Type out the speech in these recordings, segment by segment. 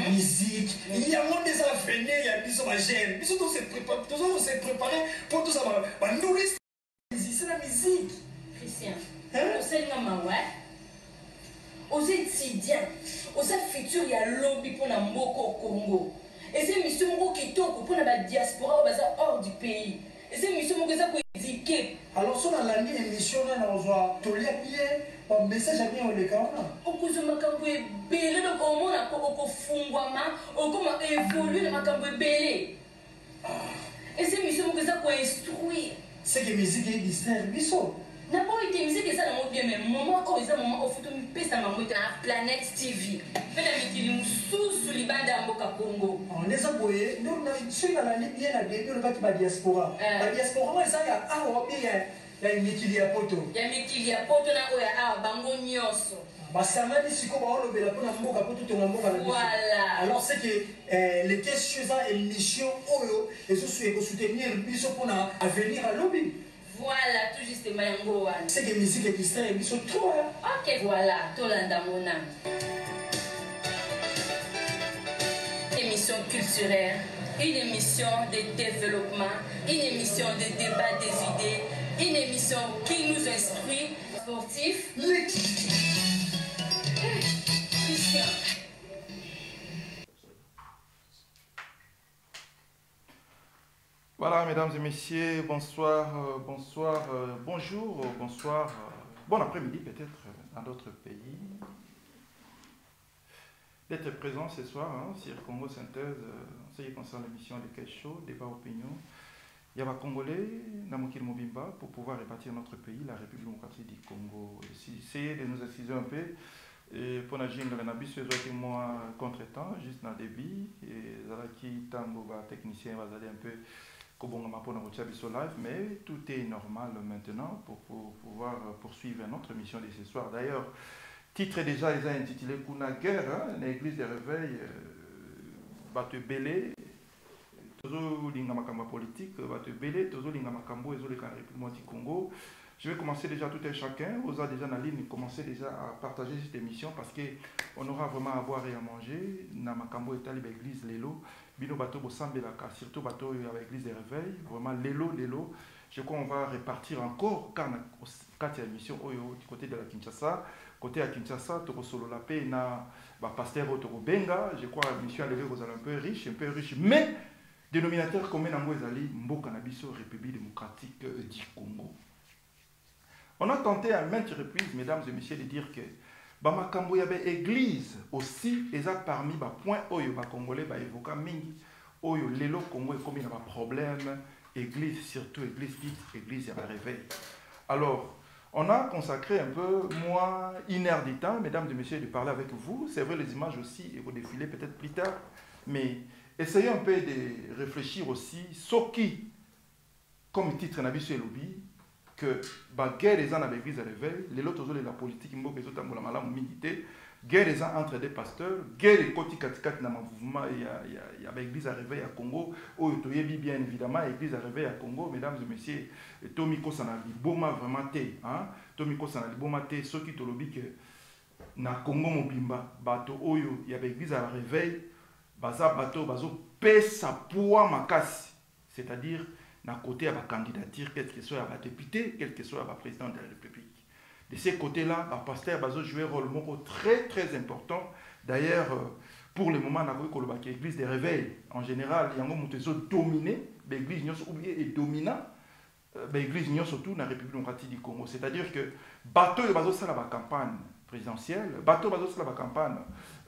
Musique, il y a moins des affaires, il y a plus de gêne, plus on s'est préparé pour tout ça. Nous, c'est la musique. Christian, on sait comment, ouais. Aux étudiants, aux futurs, il y a lobby pour la Moko au Congo. Et c'est mission qui tombe pour la diaspora hors du pays. Et c'est mission qui est éduquée. Alors, si on a l'année émission, on va te lire un message à bien au légal. On peut se mettre belé donc au monde on fungwama on comment évoluer dans makambo belé. Et c'est mission qui ça pour instruire. C'est que musique est bizarre, biso. N'a pas été musique que ça dans mon bien mais moment quand ça moment au photo me pèse dans ma Planète TV. Fait la mikili sous libanda mboka Congo. On les a boyé, nous sur la ligne bien la début le bâti ba diaspora. La diaspora ça y a bien il y a une mikili à poto. Il y a mikili à poto na oya bango nyonso. Voilà. Alors c'est que les questions et l'émission Oyo et ce soutenir pour venir à lobby. Voilà, tout justement yango wana. C'est que musique et qui et biso trop. OK, voilà, tolanda mona. Émission culturelle, une émission de développement, une émission de débat des idées, une émission qui nous instruit, sportif. Christian. Voilà, mesdames et messieurs, bonsoir, bonjour, bonsoir, bon après-midi peut-être dans d'autres pays. D'être présent ce soir sur Congo Synthèse, en ce qui concerne l'émission de Quai Chaud, débat opinion. Il y a un Congolais, Namokil Mobimba, pour pouvoir répartir notre pays, la République démocratique du Congo. Essayez de nous assister un peu. Et pour agir dans la bise, moi contre-temps, juste dans le débit, et Zalaki Tango va technicien va aller un peu pour live, mais tout est normal maintenant pour pouvoir poursuivre notre mission de ce soir. D'ailleurs, titre déjà ils ont intitulé Kuna guerre, l'église des réveils, Bate Belé, Tozo Lingamakamba politique, Bate Belé, Tozo Lingamakambo et Zolé République du Congo. Je vais commencer déjà tout un chacun, vous avez déjà dans la ligne, commencez déjà à partager cette émission parce qu'on aura vraiment à boire et à manger. Namakambo est à l'église Lelo, Bino Bato Bosambelaka, surtout Bato avec l'église des réveils, vraiment Lelo. Je crois qu'on va répartir encore 4 émissions du côté de la Kinshasa. Côté à Kinshasa, Toko Solo la paix, na pasteur Toko Benga, je crois que l'émission est vous allez un peu riche, mais dénominateur commun en Mouezali, Mboka Nabiso, République démocratique du Congo. On a tenté à maintes reprises, mesdames et messieurs, de dire que Bamakambo y avait église aussi, et ça parmi les points où les Congolais évoquent mingi, où l'élo Congo est comme il y a un problème, église, surtout église vite, église y a un réveil. Alors, on a consacré un peu, moi, 1 heure du temps, mesdames et messieurs, de parler avec vous. C'est vrai, les images aussi, et vous défilez peut-être plus tard, mais essayez un peu de réfléchir aussi, ce qui, comme titre n'a sur le lobby, que la guerre des gens avec l'église à réveil, les autres la politique, guerre des gens entre des pasteurs, guerre des côtés dans le mouvement, il y a l'église à réveil à Congo, où il y a bien évidemment l'église à réveil à Congo, mesdames et messieurs, Tomiko Sanali, Boma vraiment té, Tomiko Sanali, Boma té, ceux qui te lobby que na Congo Mobimba, bateau Oyo, il y a l'église à réveil, baza bateau, bazo pesa poids makasi, c'est-à-dire d'un côté à la candidature, quel que soit à la député, quel que soit à la présidente de la République. De ces côtés-là, le pasteur va jouer un rôle très très important. D'ailleurs, pour le moment, l'église des réveils, en général, il y a un dominé, l'église est dominant, l'église surtout dans la République démocratique du Congo. C'est-à-dire que bateau va jouer la campagne présidentielle, bateau va jouer la campagne,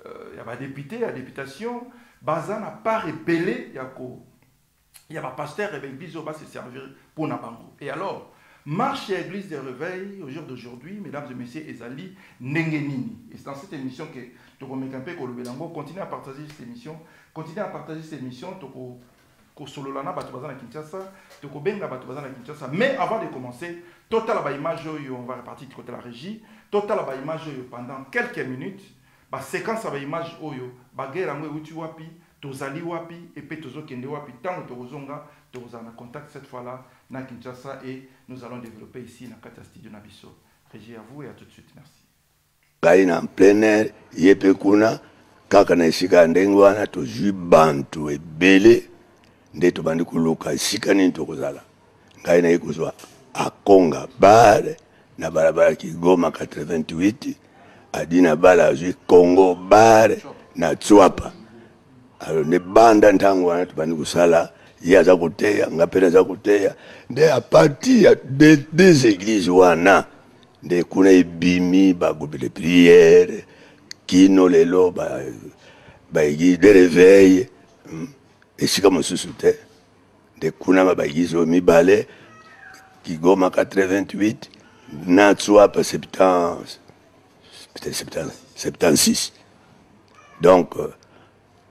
il y a la député, la députation, Baza n'a pas rébellé, il y a un pasteur et l'église va se servir pour Nabango. Et alors, marche à l'église des réveils, au jour d'aujourd'hui, mesdames et messieurs, Ezali Nengenini. Et c'est dans cette émission que Tokomekampe Kolobelango continue à partager cette émission. Continue à partager cette émission. Toko Sololana Batubazana Kinshasa, Toko Benga Batubazana Kinshasa. Mais avant de commencer, total la image, on va repartir du côté de la régie. Total la image pendant quelques minutes. Séquence la image, guerre à moi, Utiwapi. tozali wapi et puis tozokende wapi tant tozonga tozana contact cette fois-là na Kinshasa et nous allons développer ici na kata studio na biso. Régie à vous et à tout de suite, merci. Kaina en plein air yepe kuna kaka na isika ndengo wana tozwi bantu ebele nde tobandi kuluka isika nini tokozala kaina ikozwa akonga bare na barabara Kigoma 88 adina bala azwi Congo bare na Tswapa. Alors ne banda ntango wana tobandi kusala ya za kuteya ngapela za kuteya nde a partir des églises wana nde kuna ibimi ba groupe de prière kino lelo ba église de réveil et si comme sous-souté nde kuna ba église au mibale Kigoma 88 na Tswapa 76. Donc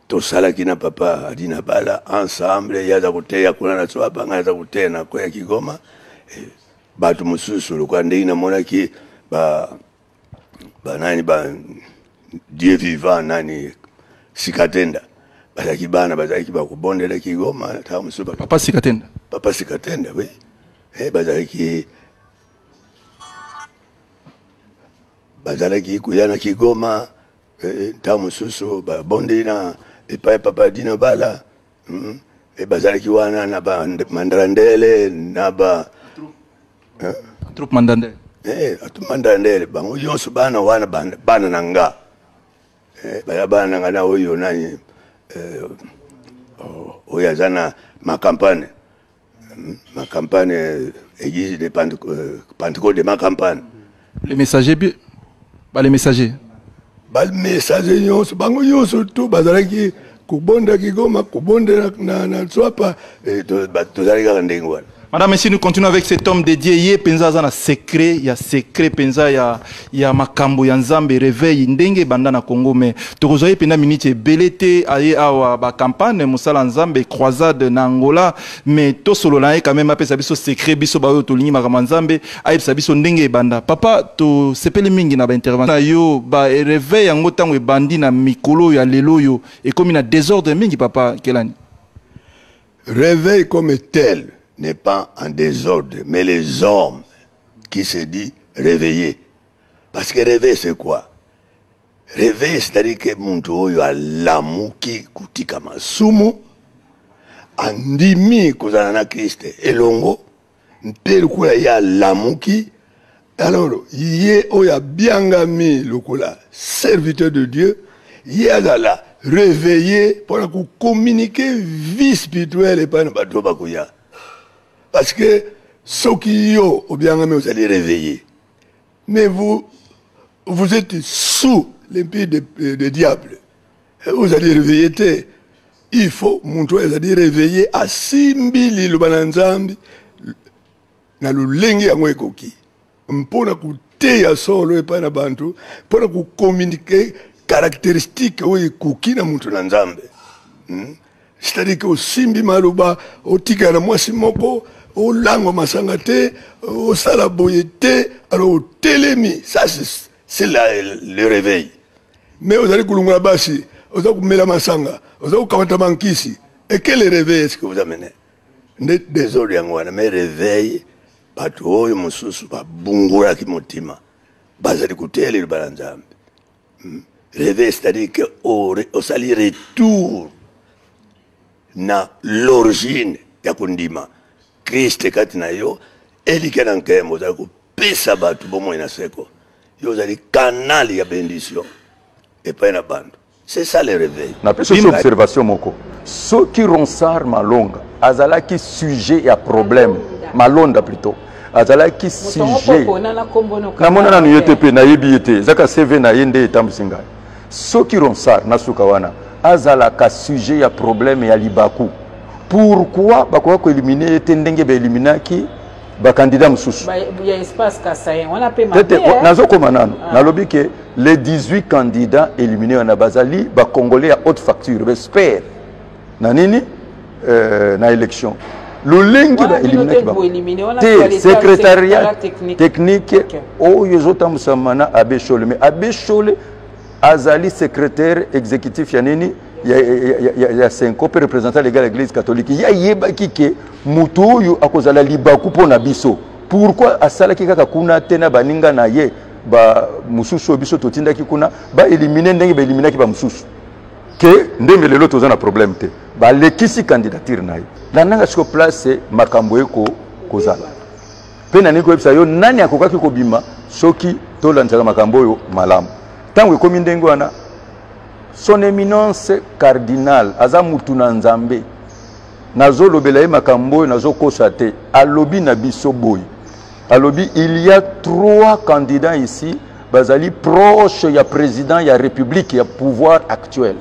tout ça là qui n'a papa adina bala ensemble yaza kuteya kuna na Tswapa ngaza kuteya na kwa Kigoma batu mususu lokwa ndenge na mona ki ba nani ba Dieu vivant nani Sikatenda bazaki bana bazaki ba kubondela Kigoma ta mususu Papa Sikatenda oui bazaki kuyana Kigoma ta mususu ba bondina epa papa dina bala bazaki wana na ba mandrandele na ba Troupe Mandandele. Mandandele bango yonso bana wana bana nanga. Bana nanga na oyo nani oyazana ma campagne église de Pentecôte de ma campagne. Les messagers les messagers. Ba messagers yonso bango yonso to bazalaki kubonda Kigoma kubonda na Tswapa tozalika ndengo wana. Madame, messieurs, nous continuons avec cet homme dédié. Il y a penza zana secret, il y a secret penza, il y a makambo, il y a nzambe réveil, ndenge banda na Congo. Mais tokozoye pena minute belete aye awa ba campagne musala nzambe croisade na Angola. Mais to solo na quand même apesa biso secret biso ba yo to lingi makama nzambe aye pesa biso ndenge banda. Papa to sepele mingi na ba intervention yo ba réveil yango tango bandi na mikolo ya lelo yo et comme na désordre mingi papa kelani. Réveil comme tel n'est pas en désordre, mais les hommes qui se disent réveillés. Parce que réveil, c'est quoi? Réveil, c'est-à-dire que mon toyo a lamuki kutika masumu, andimi kuzana Christ elongo, mpelu kula ya lamuki, alors, yé oya biangami lukula, serviteur de Dieu, yé azala réveillé pour communiquer vie spirituelle et pas ne pas kuya. Parce que ceux qui ont bien aimé, vous allez réveiller. Mais vous êtes sous l'empire de diable. Vous allez réveiller. Il faut montrer, vous allez réveiller à Simbili le bananzambi na lulengi ya mwekoki. Mpona kuteya solo epa na bantu, mpona communiquer caractéristiques oye kuki na muntu na nzambe. C'est-à-dire que au simbi maluba, au tika na mwasi moko, au lango masangate, au salaboyete, alors au télémi. Ça, c'est le réveil. Mais vous allez kulunga basi, vous allez kumela masanga, vous allez kamata mankisi. Et quel réveil est-ce que vous amenez? Désolé, mais réveil, batu oyo mususu, ba bungura ki motima. Bazali kutele le balanzambe. Réveil, c'est-à-dire que au sali retour na l'origine ya kundima. Christ katina yo elikana nkemo za kupesa batu bomo inaseko yo zali canal ya bénédiction et pas na bande. C'est ça le réveil. Na pesa observation moko ceux qui ronsar malonga azala qui sujet ya problème malonda plutôt azala qui sujet na mona na UTP na yebiete zaka CV na yende etambusinga ceux qui ronsar na sukawana azala ka sujet ya problème ya libaku. Pourquoi bakwa ko éliminer tendenge ba éliminer ki ba candidat mususu il y a espace kasayen on a pas mal nazo komanano na lobi que les 18 candidats éliminés en Abazali ba congolais à haute facture j'espère na nini na élection le lingi ba éliminer secrétariat technique o yozota musamana abeshole mais abeshole azali secrétaire exécutif ya nini il y a 5 ans, représentant légal de l'église catholique. Il y a yeba kike mutu yu akozala libaku pona biso. Pourquoi asala kika kakuna tena baninga na ye ba mususu biso totinda kikuna ba éliminer ndenge ba éliminer ki ba mususu. Que ndenge lelo tozana problème te. Ba lekisi candidature na ye. La nanga siko place makambo eko kozala. Pena niko ebisa yo nani akokaki kobima soki tolanzaka makambo yo malamu. Tango ekomi ndenge wana son éminence cardinal aza mutu na nzambe nazo lobela ye makambo nazo kosa te alobi na biso boy alobi il y a 3 candidats ici bazali proche ya président ya république ya pouvoir actuel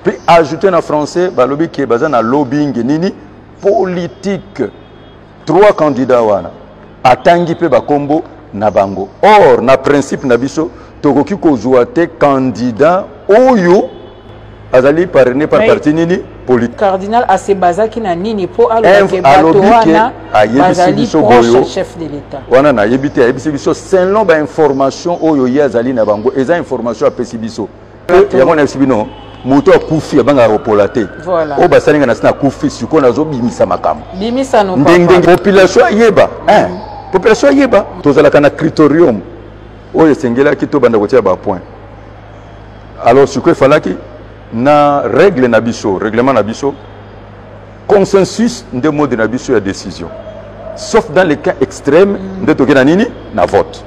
puis ajouter en français balobi ki baza na lobbying nini politique 3 candidats wana atangi pe bakombo na bango or na principe na biso tokoki kozwa te candidat oyo azali parrainé par parti nini politique cardinal asebazaki na nini po alobi bato wana bazali proche chef de l'état wana na yebite ayebisi biso selon ba information oyo ye azali na bango eza information apesi biso yango na yebisi bino moto akufi abanga ropola te o basalinga na sina akufi siko nazo bimisa makambo bimisa no ndenge population yeba population yeba tozalaka na criterium oyo esengelaki to banda kotia ba point alors ce que falaki na règle na biso règlement na biso consensus nde mode na biso ya décision sauf dans les cas extrêmes nde toke na nini na vote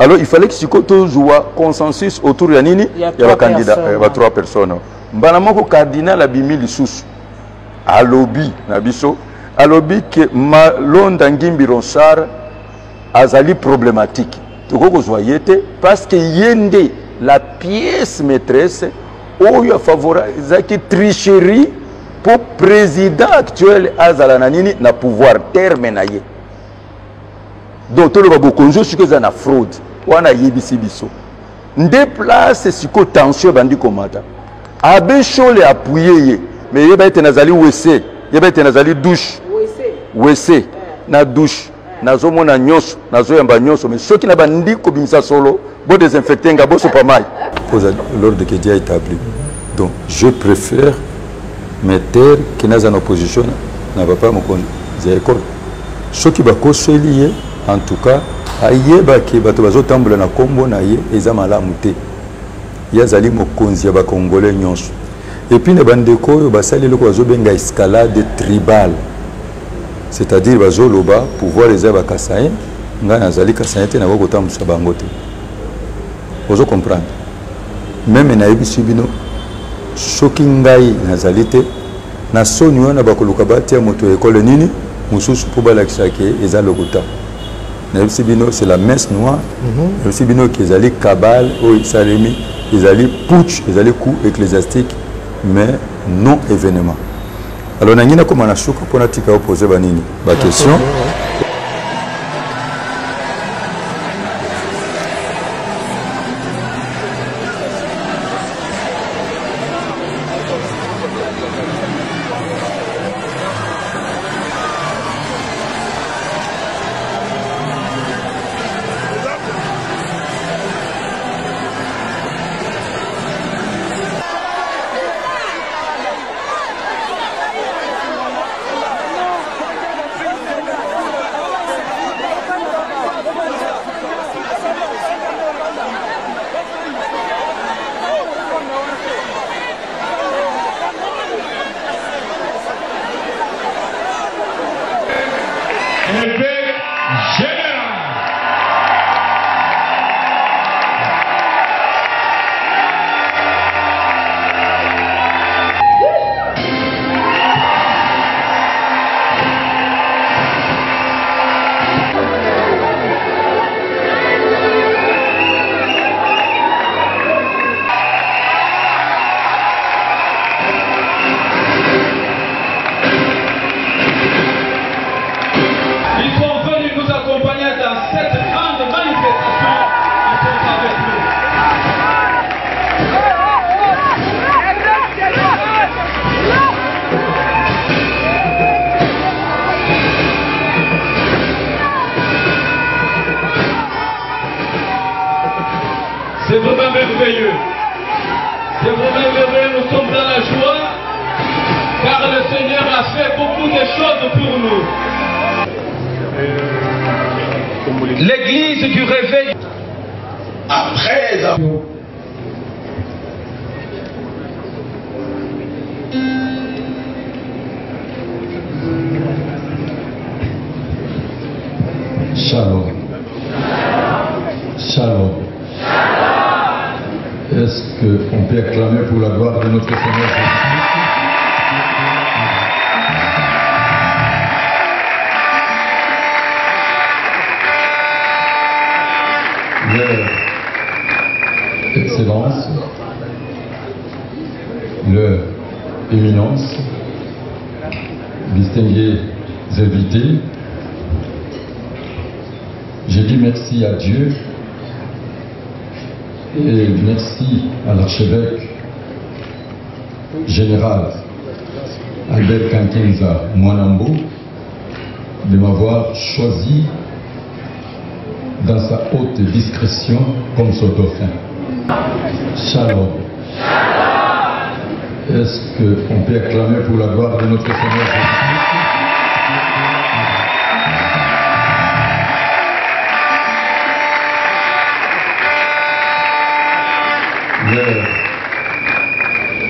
alors il fallait que siko tozwa consensus autour ya nini ya ba candidat ba 3 personnes mbana moko cardinal abimi lisusu alobi na biso alobi ke Malonda Ngimbi Ronsard azali problématique parce que yende la pièce maîtresse oyo a favorisé tricherie pour président actuel azala na nini na pouvoir terme na ye donc to le babokonzo siko za na fraude wana yebisi biso nde place siko tension bandi komata abe chole appuyer ye mais yeba ete nazali wc yeba ete nazali douche wc na douche nazomona nyonso nazoyamba nyonso mais soki na bandi kobimisa solo bo désinfecter ngabo so pas mal pose l'ordre que Dieu a établi donc je préfère me taire que dans une opposition na papa mokonzi zécole soki bakoseli ye en tout cas ayeba ke bato bazotambola na kombo na ye eza malamu te yazali mokonzi ya bakongolais nyonso et puis na bandeko oyo basali loko bazobenga escalade tribale c'est-à-dire bazoloba pouvoir les aba kasaye nga nazali kasaye te na kotambusa bango te ozo comprendre même na yebisi bino soki ngai nazali te na soni wana bakoluka batia moto ekole nini mususu po balakisa ke eza lokuta na yebisi bino c'est la messe noire yebisi bino ke ezali kabale oyo esalemi ezali putsch ezali coup ecclésiastique mais non événement. Alors, nous avons commencé à poser des questions. C'est vraiment merveilleux. C'est vraiment merveilleux. fait beaucoup de choses pour nous. L'église du réveil. Après Shalom. Shalom. Est-ce qu'on peut acclamer pour la gloire de notre Seigneur Jésus-Christ? Leur Excellence, leur Éminence, distingués invités, je dis merci à Dieu et merci à l'archevêque général Albert Kankenza Mwanambo de m'avoir choisi dans sa haute discrétion comme son dauphin. Shalom. Est-ce qu'on peut acclamer pour la gloire de notre Seigneur Jésus-Christ? Leur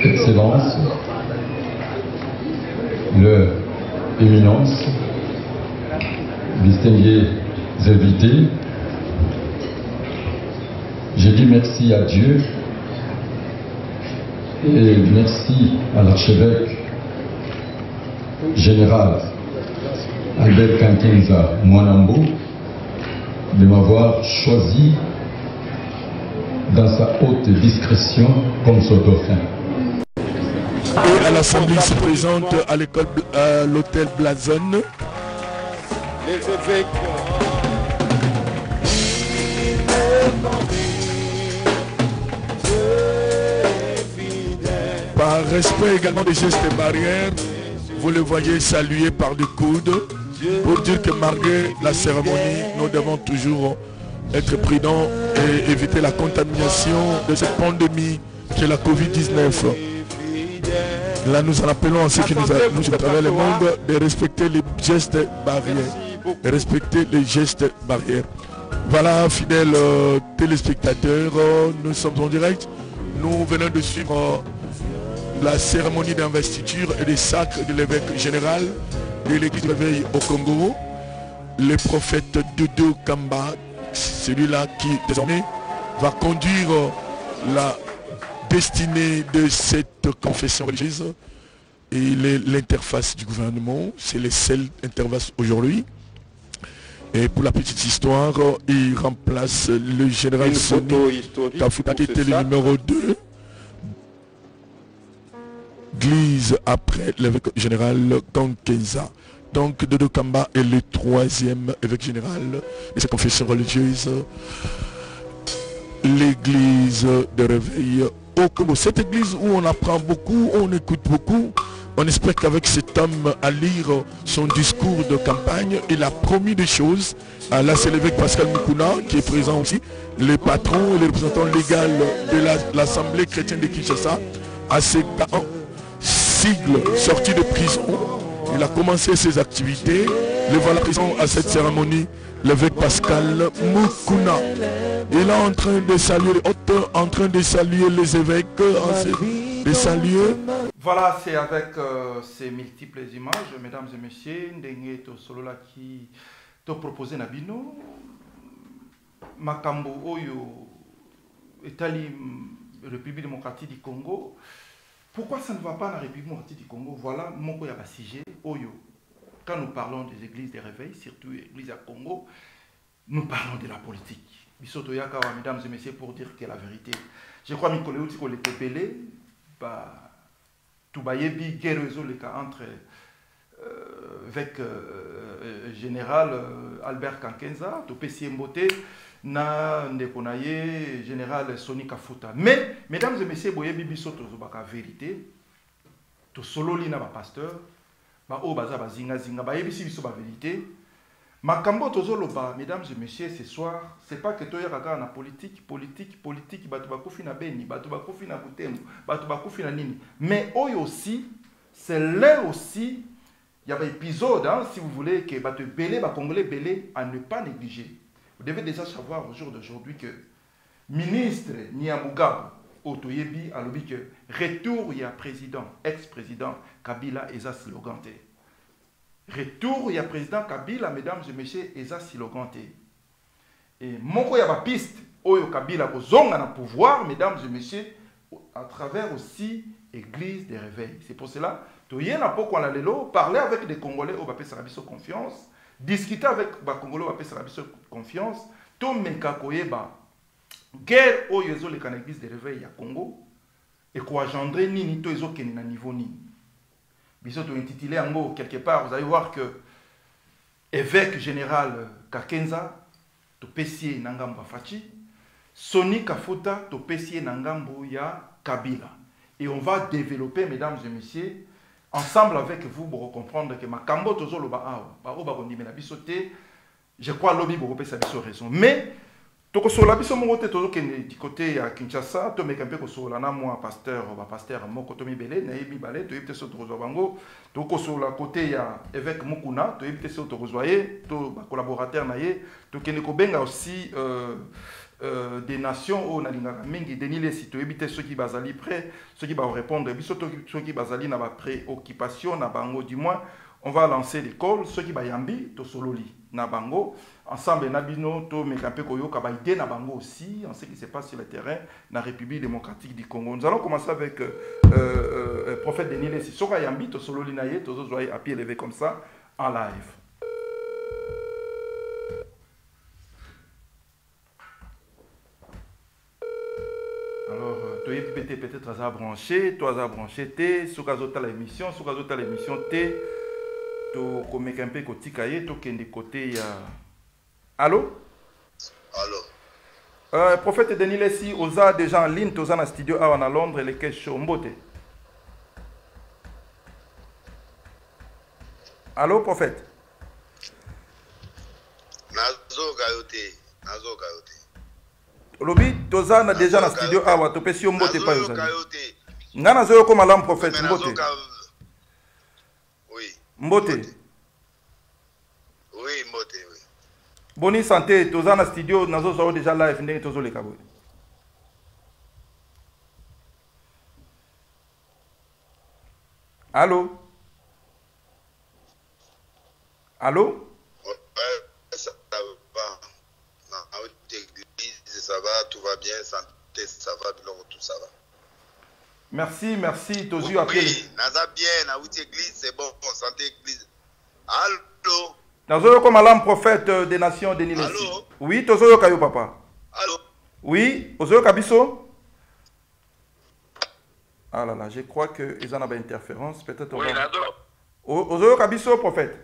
Excellence, leur Éminence, distingués invités, je dis merci à Dieu et merci à l'archevêque général Albert Kankenza Mwanambo de m'avoir choisi dans sa haute discrétion comme son dauphin. Et à l'Assemblée se présente à l'école, à l'hôtel Blazon. Les évêques. Par respect également des gestes barrières, vous le voyez saluer par des coudes pour dire que malgré la cérémonie, nous devons toujours être prudents et éviter la contamination de cette pandémie qui est la Covid-19. Là, nous en appelons à ceux qui nous à travers le monde de respecter les gestes barrières. De respecter les gestes barrières. Voilà, fidèles téléspectateurs, nous sommes en direct. Nous venons de suivre la cérémonie d'investiture et des sacres de l'évêque général de l'église du réveil au Congo, le prophète Dodo Kamba, celui-là qui désormais va conduire la destinée de cette confession religieuse. Et il est l'interface du gouvernement, c'est le seul interface aujourd'hui. Et pour la petite histoire, il remplace le général Soni Kafuta qui était le numéro 2. Église après l'évêque général Kankenza. Donc Dodo Kamba est le 3e évêque général de cette confession religieuse. L'église de réveil au Congo. Cette église où on apprend beaucoup, on écoute beaucoup. On espère qu'avec cet homme à lire son discours de campagne, il a promis des choses. Là c'est l'évêque Pascal Mukuna qui est présent aussi, les patrons et les représentants légaux de l'Assemblée chrétienne de Kinshasa, à ses sigle sorti de prison. Il a commencé ses activités. Le voilà présent à cette cérémonie, l'évêque Pascal Mukuna. Il est en train de saluer les hôtes, en train de saluer les évêques, de saluer. Voilà, c'est avec ces multiples images, mesdames et messieurs, Ndenge to Solola qui te proposé Nabino, Makambo Oyo, Etali, République démocratique du Congo. Pourquoi ça ne va pas dans la République démocratique du Congo? Voilà, mon ko yaba sujet Oyo. Quand nous parlons des églises des réveils, surtout l'église à Congo, nous parlons de la politique. Bisoto Yakawa, mesdames et messieurs, pour dire que la vérité. Je crois que Mikole Outiko l'était belé, tout bayebi guerre le cas entre avec général Albert Kankenza, tout PC Mbote, na ndekonaye général Soni Kafuta. Mais mesdames et messieurs, boyebi bisoto zobaka vérité, to solo li na ba pasteur, ba o baza bazinga zinga bayebi si biso ba vérité. Makambo tozoloba, mesdames et messieurs, ce soir, c'est pas que toi yaka na politique, batu bakufi na Beni, batu bakufi na Butembo, batu bakufi na nini. Mais eux aussi, c'est l'heure aussi Il y a un épisode, hein, si vous voulez, que bah, belé, bah, Congolais belé, à ne pas négliger. Vous devez déjà savoir au jour d'aujourd'hui que ministre Niamugabo, Otoyebi, a lobby que retour, il y a président, ex-président Kabila, Eza Silogante. Retour, il y a président Kabila, mesdames et messieurs, Eza Silogante. Et mon il y a une piste, Oyo Kabila, Kozonga na pouvoir, mesdames et messieurs, à travers aussi l'église des réveils. C'est pour cela que parler avec des Congolais au Bapé Sarabiso confiance, discuter avec les Congolais au Bapé Sarabiso confiance, tout le monde guerre au yezo le l'église des réveils à Congo et quoi engendrer ni to yezo keni na niveau ni. Biso to intitulé en quelque part, vous allez voir que évêque général Kakenza to pesier nangambo Fachi, Soni Kafuta to pesier nangambo ya Kabila. Et on va développer, mesdames et messieurs, ensemble avec vous pour comprendre que ma kambo tozo lo ba awa, ba oba kondi mena bisote, je crois lobby pour repérer sa biso raison. Mais toko so la biso mongote tozo kene du côté à Kinshasa, to meka mpe ko so la na moi pasteur moko to mibele na yebi balé, to yebite so tozo bango, toko so la côté ya évêque Mukuna, to yebite so tozo zoyer, to ba collaborateur na ye, to kene ko benga aussi des nations où nalinga mingi denile si to yebite ceux qui bazali prêt, ceux qui vont répondre, biso ceux qui bazali na ba préoccupation na bango du moins, on va lancer l'école, ceux qui bayambi to sololi na bango ensemble nabino to mekampe koyoka ba idée na bango aussi en ce qui se passe sur le terrain na République démocratique du Congo. Nous allons commencer avec prophète Denile si soka yambi to sololi na ye to zozoye à pied levé comme ça en live. Alors, tu es peut-être à brancher, toi à brancher, tu soka zota l'émission T, tu comme un peu côté cahier, tu es de côté ya. Allô? Allô? Prophète Denis Lessi, osa déjà en ligne, tu es dans le studio à Londres, les questions Mbote. Allô, prophète? Nazo Gayote. Lobi, toza na déjà na studio awa to pesi Mbote pa yo. Ngana zo ko malam prophète Mbote. Oui. Mbote. Oui, Mbote, oui. Boni santé, toza na studio nazo zo déjà live ndenge tozo le kabo. Allô? Allô? Ça va. Ça va, tout va bien, santé, ça va, tout ça va. Merci, Tozu appelé. Oui, naza bien, na outil église, c'est bon, santé église. Allô? Nazo comme l'homme prophète des nations de Nilesi. Allô? Oui, Tozo kayo papa. Allô? Oui, Ozo Kabiso. Ah là là, je crois que ils en avaient interférence, peut-être. Oui, Nazo. Ozo Kabiso prophète.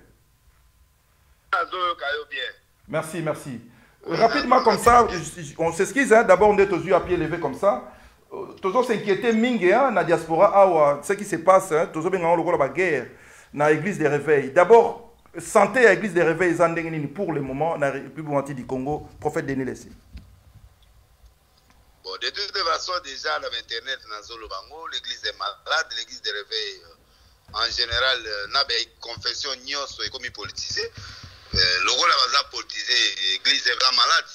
Nazo kayo bien. Merci. Rapidement comme ça, on s'excuse, hein, d'abord on est aux yeux à pied levé comme ça. Toujours s'inquiéter mingi hein, na diaspora, ce qui se passe, toujours bien on le guerre na l'église des réveils. D'abord, santé à l'église des réveils pour le moment na République du Congo, prophète Denis Lessi. Bon, de toute façon déjà dans internet na Zolo Bango, l'église est malade, l'église des réveils en général n'a pas confession nyos et comme politisé. Le rôle là politisé, l'église est vraiment malade.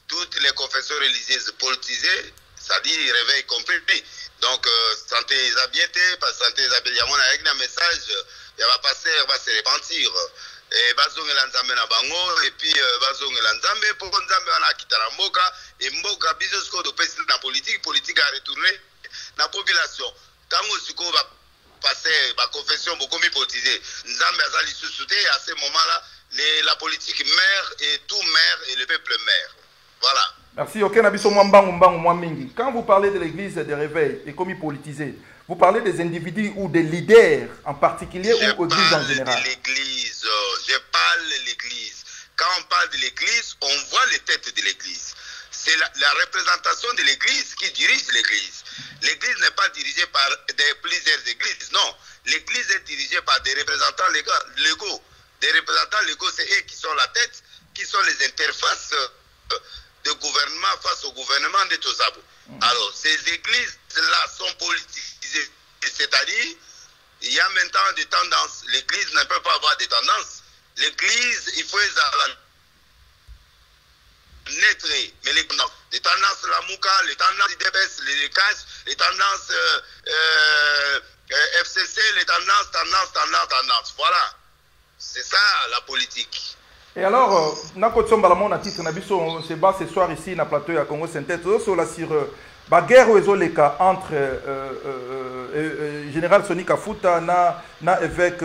Toutes les confessions religieuses politisées, c'est-à-dire réveil compris. Donc, santé Isabiété, parce que santé Isabiété, il y a un message, il va passer, va se repentir. Et bazong elanzambe na bango, et puis bazong elanzambe, pour nzambe wana kitala mboka, et mboka biso siko de pesi na politique a retourné la population. Tango siko va passer, va confession beaucoup mieux politisée. Nzambe a lisusuté, à ce moment-là, la politique mère et tout mère et le peuple mère. Voilà. Merci. Ok, quand vous parlez de l'église des réveils et comme politisé, vous parlez des individus ou des leaders en particulier ou l'église en général? Je parle de l'église. Quand on parle de l'église, on voit les têtes de l'église. C'est la représentation de l'église qui dirige l'église. L'église n'est pas dirigée par plusieurs églises, non. L'église est dirigée par des représentants légaux. Des représentants légaux, c'est eux qui sont la tête, qui sont les interfaces de gouvernement face au gouvernement de Tozabo. Alors, ces églises-là sont politisées, c'est-à-dire, il y a maintenant des tendances. L'église ne peut pas avoir des tendances. L'église, il faut naître. Mais les tendances la Mouka, les tendances IDPS, les CAS, les tendances FCC, les tendances. Voilà. C'est ça la politique. Et alors, on a titre, on se bat ce soir ici dans le plateau à Congo Synthèse, sur la guerre entre général Soni Kafuta na évêque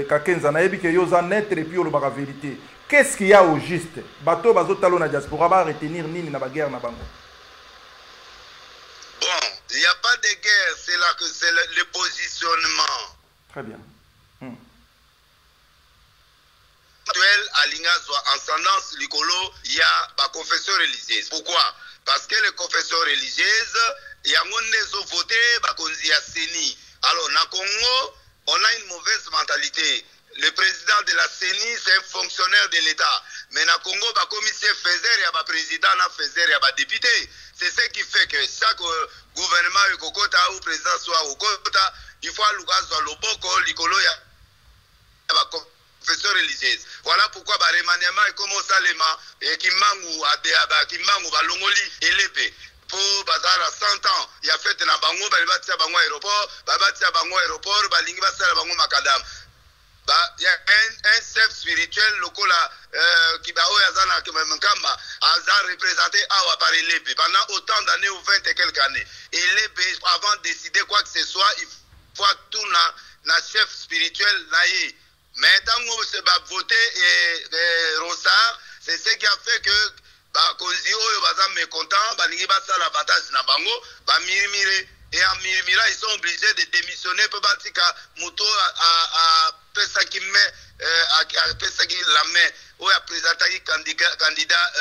Kakenza, na ebi que yoza net et puis le la vérité. Qu'est-ce qu'il y a au juste? Bateau bazo talo na diaspora va retenir nini na guerre na bango. Bon, il n'y a pas de guerre, c'est là que c'est le positionnement. Très bien. Alinga soit ascendance likolo, il y a la confession religieuse. Pourquoi? Parce que les confessions religieuses, il y a des voté, bakonzi ya CENI. Alors, na Congo, on a une mauvaise mentalité. Le président de la CENI, c'est un fonctionnaire de l'État. Mais na Congo, commissaire faisait, il y a président, il y a député. C'est ce qui fait que chaque gouvernement ou président soit au Kota, il faut aller au Loboko, likolo, il y a confession religieuse. Voilà pourquoi remaniement est comme au Salema et Kimangu Adeaba, Kimangu Balongoli et l'épée. Pour bazar à 100 ans, il y a fait un bango, Balibatia Bango aéroport, Babatia Bango aéroport, Balingibasa Bango Macadam. Il y a un chef spirituel local qui va représenté à Paris l'épée pendant autant d'années ou 20 et quelques années. Et l'épée, avant de décider quoi que ce soit, il faut tout na chef spirituel naïe. Mais tant qu'on se va voter et Ronsard, c'est ce qui a fait que Konzi Oyo Baza mécontent, Balingi Basa l'avantage na bango, Mirimire. Et en Mirimira, ils sont obligés de démissionner pour Batika Mouto à Pesaki la main, où a présenté candidat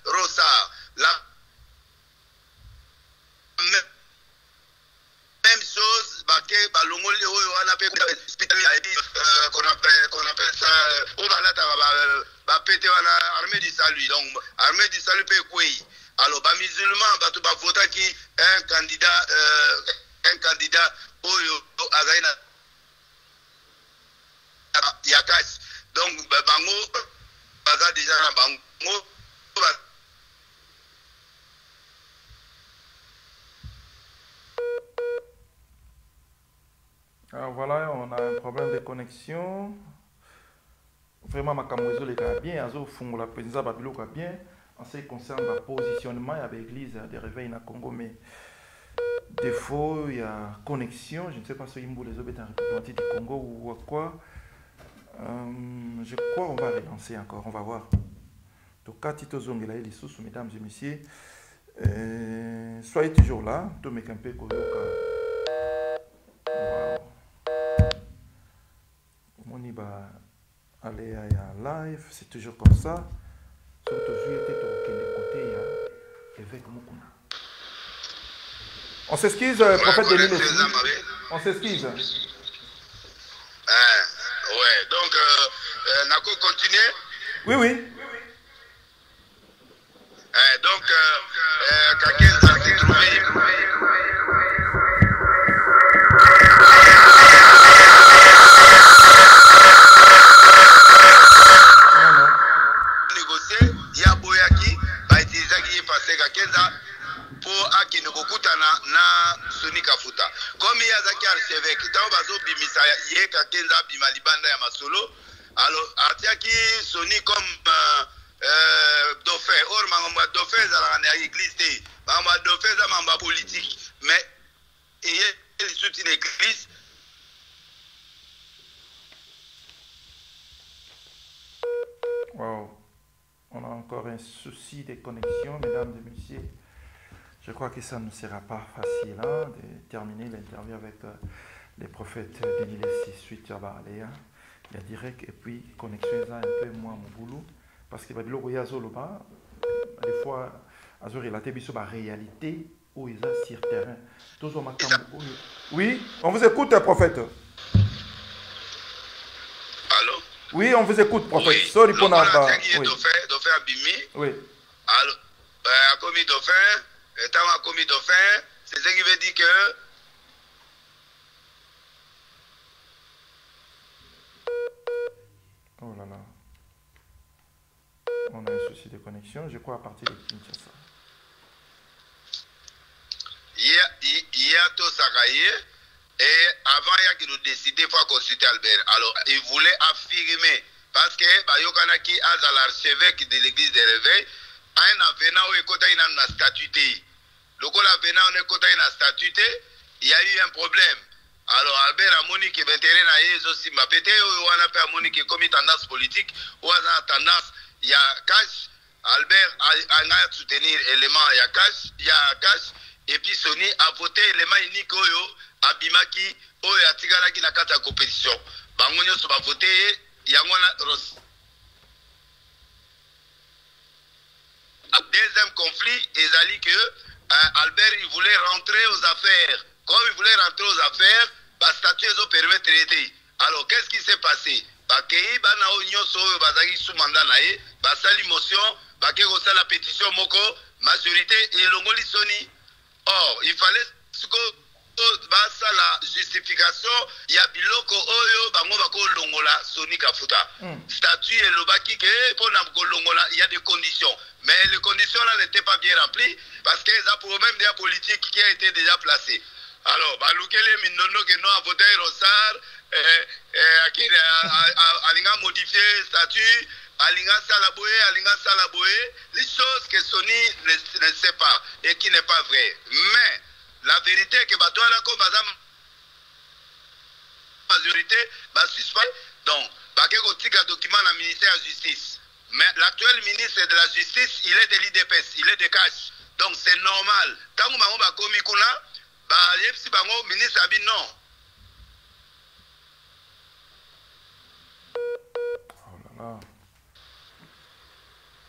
Ronsard. Même chose, qu'on appelle ça, armée du salut. Donc, armée du salut peut quoi? Alors, les musulmans, ils vont voter qui un candidat Oyo Azaina Yakas. Donc, Bango, Baza déjà Bango. Alors voilà, on a un problème de connexion. Vraiment, ma camoiseau les gars bien, azo fond la présidence babilo bien. En ce qui concerne le positionnement, il y a l'église de réveil na Congo, mais défaut, il y a connexion. Je ne sais pas si il y a les autres en République du Congo ou quoi. Je crois qu'on va relancer encore, on va voir. Donc, Tito Zongela et les sous, mesdames et messieurs, soyez toujours là. Tout mes campés, on y va aller à live, c'est toujours comme ça. On s'excuse, prophète de l'île. On s'excuse. Ouais, donc, Nako continue. Oui, oui. Donc, Kakenza s'est trouvé. Soni Kafuta. Comme il y a Zaki archevêque, dans Bazo Bimisa, Yé Kakenza Bimalibanda ya Masolo, alors Atiaki Soni comme dauphin. Or, Mamba dauphin, ça l'église, Mamba dauphin, ça Mamba politique. Mais il y a une église. Wow. On a encore un souci de connexion, mesdames et messieurs. Je crois que ça ne sera pas facile de terminer l'interview avec les prophètes de l'île suite à Baléa. Il y a direct et puis connexion un peu moins mon boulot. Parce que des fois, ils ont relaté la réalité où ils sont sur terrain. Oui, on vous écoute, prophète. Allô? Oui, on vous écoute, prophète. Oui. Sorry pour la oui. Dauphin abîmé. Oui. Alors, comme dauphin. Étant commis dauphin, c'est ce qui veut dire que là là. On a un souci de connexion, je crois, à partir de Kinshasa. Il y a tout ça. Et avant, il y a qui nous décidé, il faut consulter Albert. Alors, il voulait affirmer, parce que Bayokanaki a l'archevêque de l'église des réveils, un avenant où il y a une statuté. Le avenant où il y a une statuté, il y a eu un problème. Alors, Albert a moni qui est vétérinaire, il y a aussi ma pété, ou on a fait moni qui est comme tendance politique, ou on a tendance, il y a cash. Albert a soutenir élément, il y a cash, et puis Sony a voté élément unique, Abimaki, Oyo Atigalaki na kata compétition. Bangonyo so ba voté, Yangona Ross. Deuxième conflit, ils que Albert il voulait rentrer aux affaires. Comme il voulait rentrer aux affaires, le statut est permis de traiter. Alors qu'est-ce qui s'est passé? Bakei bana onyo so bazaki sous mandat nae, basali motion, bakei osa la pétition moko, majorité et longoli Sony. Or, il fallait basa la justification ya biloko oyo bango bako longola Sony Kafuta. Statut et lobaki que pour na longola il y a des conditions, mais les conditions là n'étaient pas bien remplies parce que ça problème de la politique qui a été déjà placé. Alors, balukele minono que non a voté Rosar alinga modifier statut, alinga salaboé, les choses que Sony ne sait pas et qui n'est pas vrai. Mais la vérité est que Batouala comme majorité va suspendre. Donc, Bakego tika document dans le ministère de la Justice. Mais l'actuel ministre de la Justice, il est de l'IDPS, il est de cash. Donc c'est normal. Quand on va commis kuna, si bango ministre a dit non.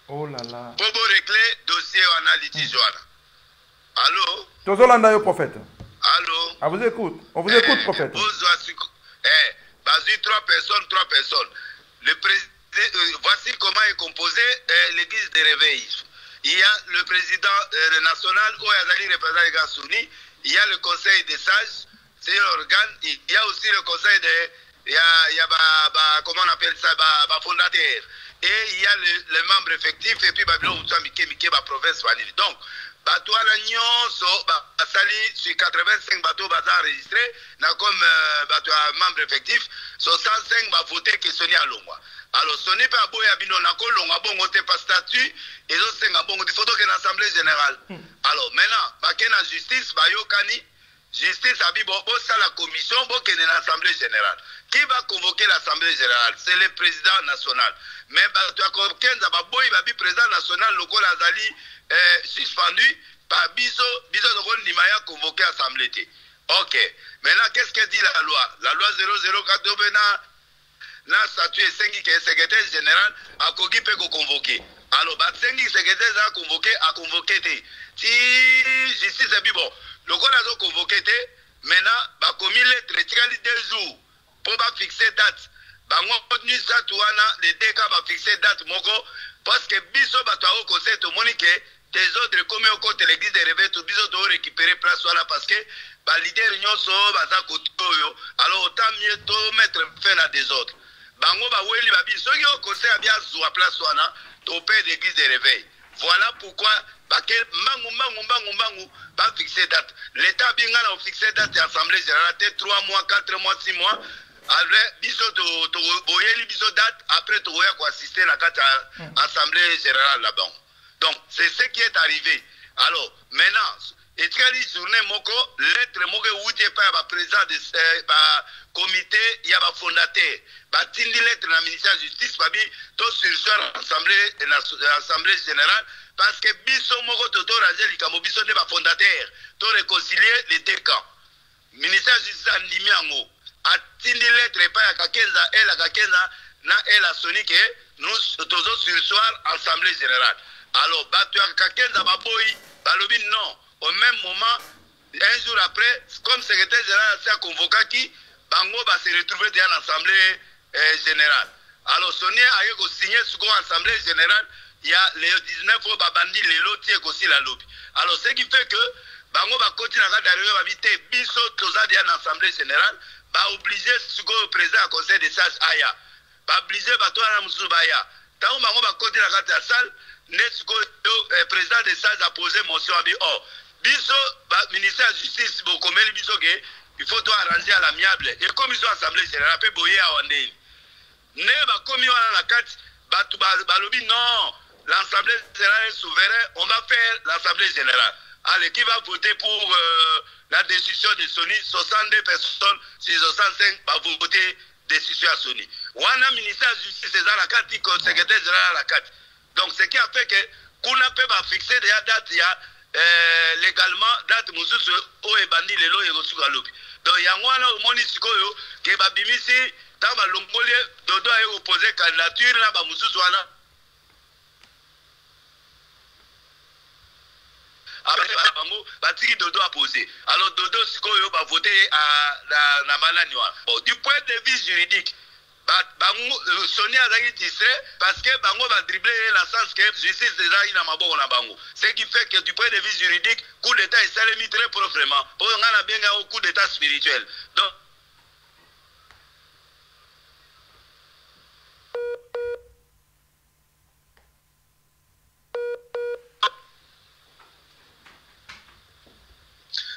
Oh là là. Pour régler dossier analytique. Allô? Tozolanda yo prophète. Allô? On vous écoute. On vous écoute, prophète. Vas-y, trois personnes. Le président, voici comment est composé l'église des réveils. Il y a le président national, Oyazali représentant Gassouni. Il y a le conseil des sages, c'est l'organe. Il y a aussi le conseil des. Il y a comment on appelle ça, fondateur. Et il y a les membres effectifs, et puis Babylon Mike, province Vanille. Donc, bateau à l'agnon, Sali, sur 85 bateaux enregistrés, comme bateau à membre effectif, 65 va voter questionner à Longwa. Alors, ce n'est pas beau, il y a Longwa, bon, on n'a pas statut, et l'autre, c'est un bon, il faut qu'il y ait une assemblée générale. Alors, maintenant, il y a la justice, justice a dit, bon, ça la commission, bon, qu'il y ait une assemblée générale. Qui va convoquer l'assemblée générale? C'est le président national. Mais tu as compris, il va le président national, le Kol Azali, suspendu par Biso de Nimaya convoqué l'assemblée. Ok. Maintenant, qu'est-ce que dit la loi? La loi 004 na statut 5 qui est secrétaire général a convoqué. Alors, 5 secrétaire a convoqué. Si justice est bon, le Kol a convoqué, maintenant, bah, comme il est traité 2 jours pour fixer date. Les deux cas va fixer date parce que biso batao conseil to monique des autres comme au côté l'église des réveils tout biso doit récupérer place là parce que ba leader nyonso baza kotoyo alors autant mieux to mettre fin à des autres bango ba weli ba biso qui au conseil a bien zoa place là to paix l'église des réveils. Voilà pourquoi bakel mangu ba fixer date. L'état bien a fixé date assemblée générale 3 mois 4 mois 6 mois. Après, après, tu vas assister à l'Assemblée générale là-bas. Donc, c'est ce qui est arrivé. Alors, maintenant, et tu as dit journée, lettre, où tu es pas le président du comité, il y a un fondateur. Tu as dit lettre dans le ministère de la Justice, tu as sur l'Assemblée générale, parce que Bisso Moko Toto Rangel, il y a un fondateur. Tu as réconcilié les deux camps. Le ministère de la Justice a dit atindi lettre pas à Kakenza na elle a sonné que nous tous sur soir assemblée générale. Alors batu à Kakenza baboy balobi non au même moment un jour après comme secrétaire général a convoqué qui bango va se retrouver dans l'assemblée générale. Alors sonné a eu signé ce qu'on assemblée générale il y a les 19 fois babandi les lotiers aussi la lobby. Alors ce qui fait que bango va continuer à d'arriver à vite biso toza dans l'assemblée générale. Bah obligé ce que le président du conseil des sages aya obligé bato na mususu baya tango bango bakoti na kati ya salle net sikoyo président de salle a posé motion abi biso ministère de justice bokomeli biso ke il faut to arranger à l'amiable et commission assemblée générale pe boye awa ndeni ne bakomi wana na kati bato balobi non l'assemblée générale est souverain on va faire l'assemblée générale. Allez, qui va voter pour la décision de Sony? 62 personnes sur 65 vont voter décision à Sony. Wana ministère de justice est à la carte, secrétaire général à la carte. Donc ce qui a fait que qu'on a pu fixer des dates, il y a légalement date mususu o ebandi lelo egosuka lobi. Donc yango wana omoni sikoyo ke babimisi ta balongoli dodo a opposé candidature na ba mususu wana. Batiki Dodo a posé. Alors Dodo Sikoyo va voter à Malaniwa. Bon, du point de vue juridique, Sony a été distrait parce que Bango va dribbler la sens que justice déjà il n'a pas bon Bango. Ce qui fait que du point de vue juridique, coup d'état est salé très proprement. Pour on a bien un coup d'état spirituel. Donc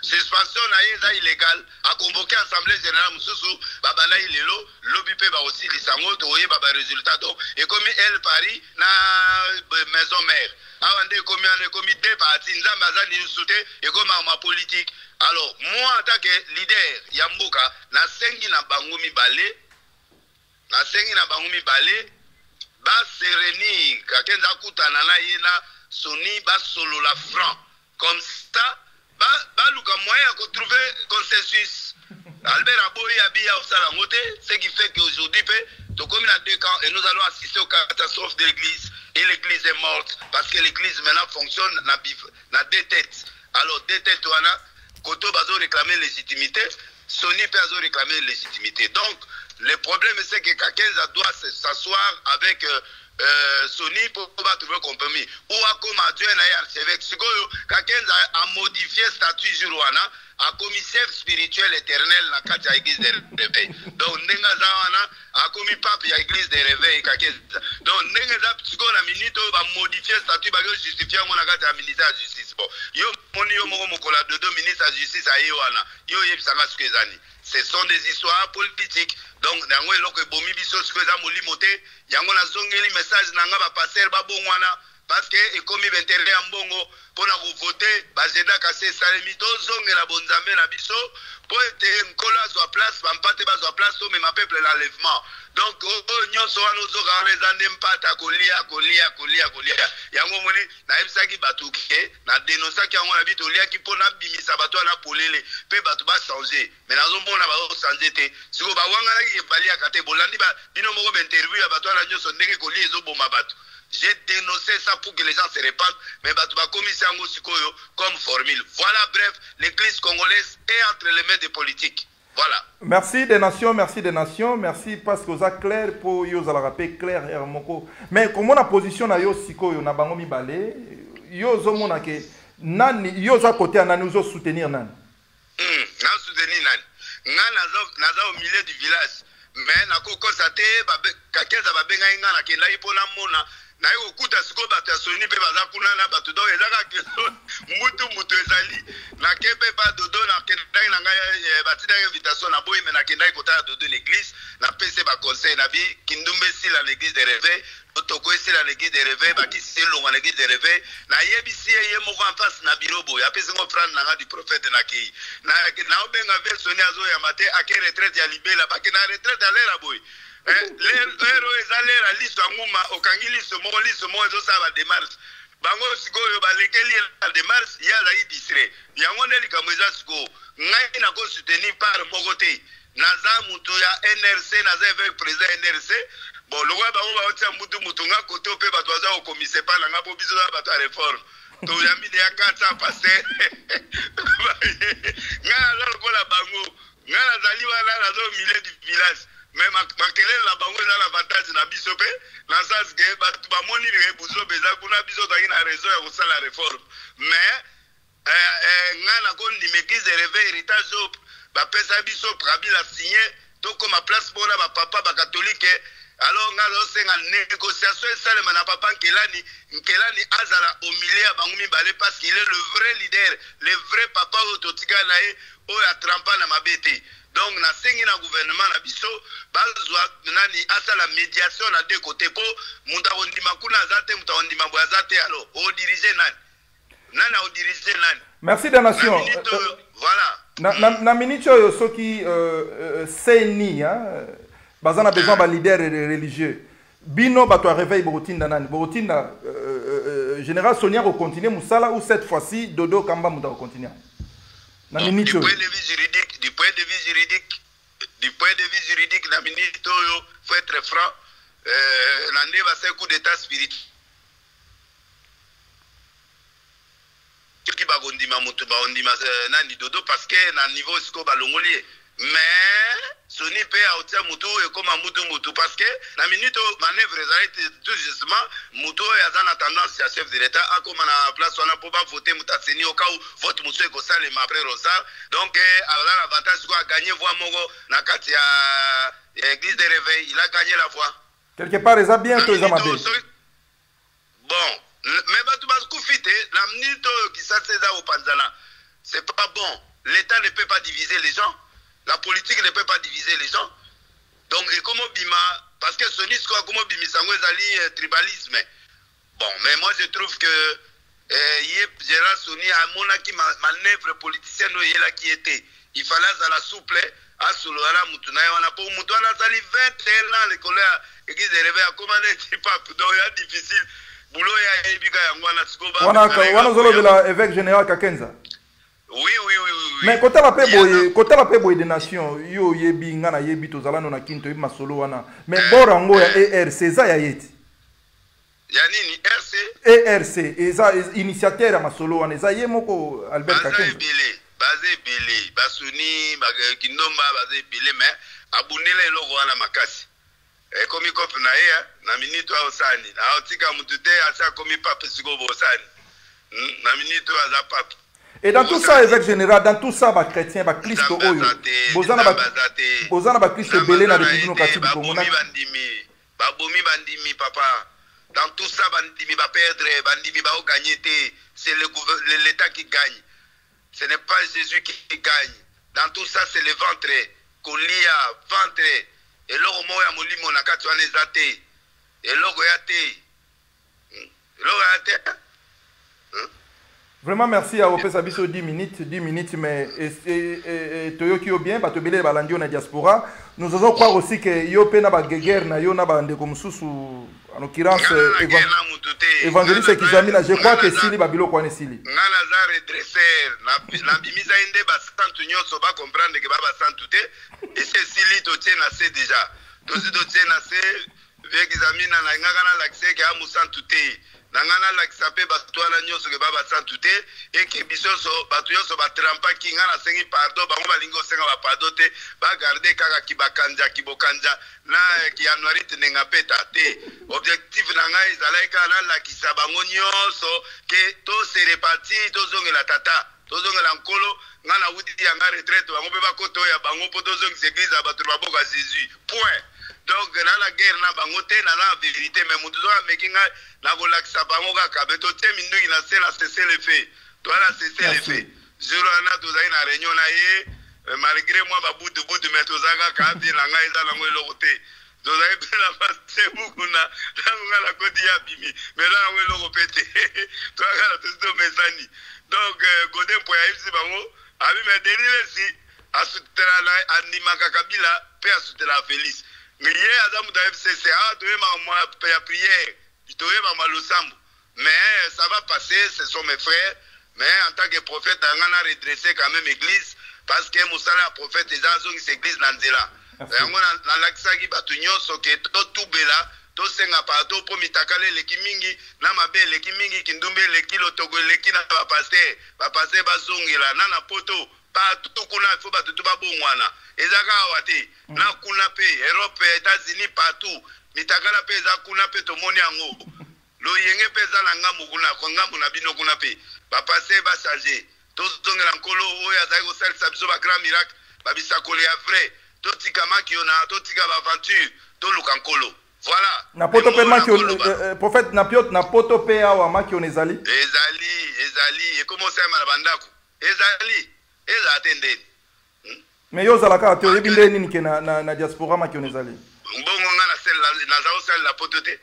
suspension na illégal a convoqué assemblée générale mususu babala ilelo lobby pe ba aussi lisango to ye baba résultat donc et comme elle Paris na maison mère awande comme on est comité parti nzamba za ni soute et comme ma politique. Alors moi en tant que leader ya mboka na sengi na bango mibale ba sereni kakenza kutana na yena Sony ba solo la franc comme ça. Baluka moyen à trouver consensus. Albert Aboy Abia Osalamote, ce qui fait qu'aujourd'hui, nous sommes à deux camps et nous allons assister aux catastrophes de l'église. Et l'église est morte parce que l'église maintenant fonctionne dans deux têtes. Alors, deux têtes, Koto Bazo réclamer légitimité, Sony Perzo réclamer légitimité. Donc, le problème, c'est que quelqu'un doit s'asseoir avec. Sony pour trouver compromis ou à comme adjoint à archevêque quelqu'un a modifié statut jurouana à commissaire spirituel éternel na kati ya église de réveil. Donc nenga zawana a commis pape ya église de réveil kakeza. Donc nenga za psiko na minute ba modifier statut ba justifier mon na kati ya ministère de justice. Bon yo moni yo moko mokola de ministre de justice a yoana yo yebisanga skezani. Ce sont des histoires politiques. Donc nango eloko bomi biso skeza molimote yango na zongeli message nanga ba passer ba bongwana parce que ekomi b'intérêt ya mbongo pona ko voter bazeda kase salemi to zongela bonzambe na biso po ete nkolo azwa place bampate bazwa place to mema peuple l'enlèvement. Donc nyonso wana ozoka les ande mpata kolia yango moni na ebisaki batuke na dénonçaki yango na bito liaki pona bimisa bato na polele pe bato ba changer mais nazo mona ba changer te siko ba wangana ki bali akate bolandi ba bino moko ba interview ya bato na nyonso ndenge kolia ezoboma bato. J'ai dénoncé ça pour que les gens se répandent, mais Batouba commissaire Sikoyo comme formule. Voilà, bref, l'église congolaise est entre les mains des politiques. Voilà. Merci des nations, merci parce que vous êtes clair pour vous rappeler clair Hermoko. Mais comment la position na yo Sikoyo na bango mi balé, yo zo mona ke nani yo za côté nani nous soutenir nani. Nan soutenir nani. Naza au milieu du village. Mais na ko constaté kakeza ba benga inga na kenda ipona mona. Na yo kuta siko bato ya Sony pe baza kuna na bato donc ezaka ke mutu ezali na kepe pa dodo na kenda na ngai batina invitation na boy mais na kenda kota dodo l'église na pese ba conseil na bi kindumbe si la l'église de réveil otoko si la l'église de réveil ba ki selo na l'église de réveil na yebisi ye moko en face na birobo ya pese ngo prendre na du prophète na ki na obenga vers Sony azo ya mate a ke retraite ya libela ba ke na retraite à l'era boy. L'héros est allé à l'issue à Mouma, au Kangili, ce mot, ça va démarche. Bango, Sigo, Balekeli, la démarche, il y a la distrait. Il y a un éli comme ça, Sigo. N'a pas soutenu par Mogoté. Naza Moutuya, NRC, Naza avec président NRC. Bon, le roi Bango, Moutunga, côté au Pébatoisa, au commissaire, pas la Biso, la réforme. Donc, il y a mis des 400 passés. N'a la Bango. N'a la Zaliwa, là, au milieu du village. Mais makele la bango za l'avantage na biso pe na sens que batu ba moni re buzo beza kuna biso ta ina raison ya kusala la réforme mais ngana ko ni l'église de réveil héritage ba pesa biso prabi la signé to comme place pour ba papa ba catholique alors nga losenga négociation esalema na papa Nkelani azala au milieu bango mibale parce qu'il est le vrai leader, le vrai papa ototika na ye oyo atrampa na mabete. Donc na sengi na gouvernement na biso bazwa nani asala médiation na deux côtés po muta ondima kuna azate muta ondima bo azate alors o diriger nani o diriger nani. Merci de nation. Voilà. Na minute oyo soki seni bazana besoin ba leader religieux. Bino bato réveil borotinda nani borotinda général Sonia ko continuer musala ou cette fois-ci Dodo Kamba muta ko continuer. Na minute du point de vue juridique, du point de vue juridique, la minute oyo faut être franc. L'année va ser coup d'état spirituel. Qui va gondima mutu ba ondima nani Dodo parce que na niveau siko balongolier. Mais Sony peut autia mutu et comme mutu parce que la minute manœuvre ezali tout justement mutu yazana tendance ya chef de l'état a comme na place on a pour pas voter mutaseni au cas où vote mutu ko sale ma après Rosa donc alors l'avantage quoi gagner voix mogo na kati ya église de réveil il a gagné la voix quelque part ils a bientôt ils ont bon mais batu baskufite la minute qui ça c'est au Panzana c'est pas bon l'état ne peut pas diviser les gens. La politique ne peut pas diviser les gens. Donc, et comme Bima, parce que Sony, comme Bima, c'est un tribalisme. Bon, mais moi je trouve que Gérard Sony a mon qui manœuvre politicienne qui était. Il fallait à la souple, à Souloara Moutuna, on a pour Moutouana, ça lui 21 ans, les collègues, église de réveil, à commander un petit pape, donc il y a difficile. Boulot, il y a Ebika, Yangwana, Tsukoba. On a de l'évêque général Kakenza. Oui. Mais quand la paix boy de nation, yo yebi ngana yebi tozala no na kinto yebi masolo wana. Mais borango ya ERC za ya yeti. Ya nini RC? ERC eza initiateur ya masolo wana eza ye moko Albert Kakenza. Basé Billy, Basuni, Kindomba, basé Billy mais abunela eloko wana makasi. E komi kop na ye na minute wa osani. Na otika mutute asa komi pape siko bo osani. Na minute wa za pape. Et dans tout ça, évêque général, dans tout ça, les chrétiens, les Christ, Bozana ba Christ belé na République démocratique du Congo. Babomi bandimi papa. Dans tout ça, bandimi va perdre, bandimi va gagner. C'est l'État qui gagne. Ce n'est pas Jésus qui gagne. Dans tout ça, c'est le ventre. Kolia, ventre. Et l'eau moya molimo nakati wana ezate. Et l'eau yate. L'eau yate. Vraiment merci à Opé Sabiso 10 minutes, mais Toyoki yo bien, bato belé balandi na diaspora. Nous osons croire aussi que yo pe na ba guerre na yo na ba ndeko mususu en l'occurrence évangéliste Kizamina, je crois que sili babilo kwa sili. Ngala za redresser na bimisa inde ba santu nyoso ba comprendre que baba santu te et c'est sili to tena c'est déjà. Tosi to tena c'est ve Kizamina na ngana l'accès que amu santu te. Nangana la kisape batouala nyoso ke baba santute et que bisoso batuyoso batrampa ki ngana sengi pardon bango balingo senga ba pardon te ba garder kaka kibakanja kibokanja na ki januari tenenga peta te objectif nanga ezalaika na la kisabango nyoso ke to se reparti to zongela tata to zongela nkolo ngana wudi yanga retraite bango be bakoto ya bango po to zongi église abatu baboka Jésus point. Donc dans la guerre na bangote na la vérité mais mutuzo makinga na kolakisa bango kaka beto te minduki na cesser le fait. Toi la cesser le fait. Jour na tozali na réunion na ye malgré moi ba bout mais tozaka ka bi na ngai za lango elokote. Tozali pe la passe beaucoup na la kodi ya bimi mais là on eloko pété. Toi la testo mesani. Donc godem po ya ifsi bango abi me derile si asutela la animaka kabila pe asutela Félix. Mais hier, Adam de FCC, la prière, mais ça va passer, ce sont mes frères. Mais en tant que prophète, on a redressé quand même l'église parce que Moussala, prophète, ils ont une église dans Zela. On a l'accès Batunyo, Soke, tout bela, tout senga partout pour mitakale lekimingi, namabe lekimingi, kindumbe lekilo togo lekina va passer bazongela, nana poto. Partout kuna il faut battre tout babongwana ezaka wate na kuna pe Europe États-Unis partout mitakala pe za kuna pe to moni yango lo yenge pe za langa mukuna konga muna bino kuna pe ba passer ba changer to zongela nkolo oya za ko salisa biso ba grand miracle ba bisa kole ya vrai to tika makiona to tika ba aventure to luka nkolo Voilà. Na poto pe maki prophète na piot na poto pe awa maki on ezali. Ezali et comment ça na bandako. Eza atendeni. Mais yo zalaka te yebi ndeni nike na diaspora maki on ezali. Mbongo nga na sel na zao sel la potote.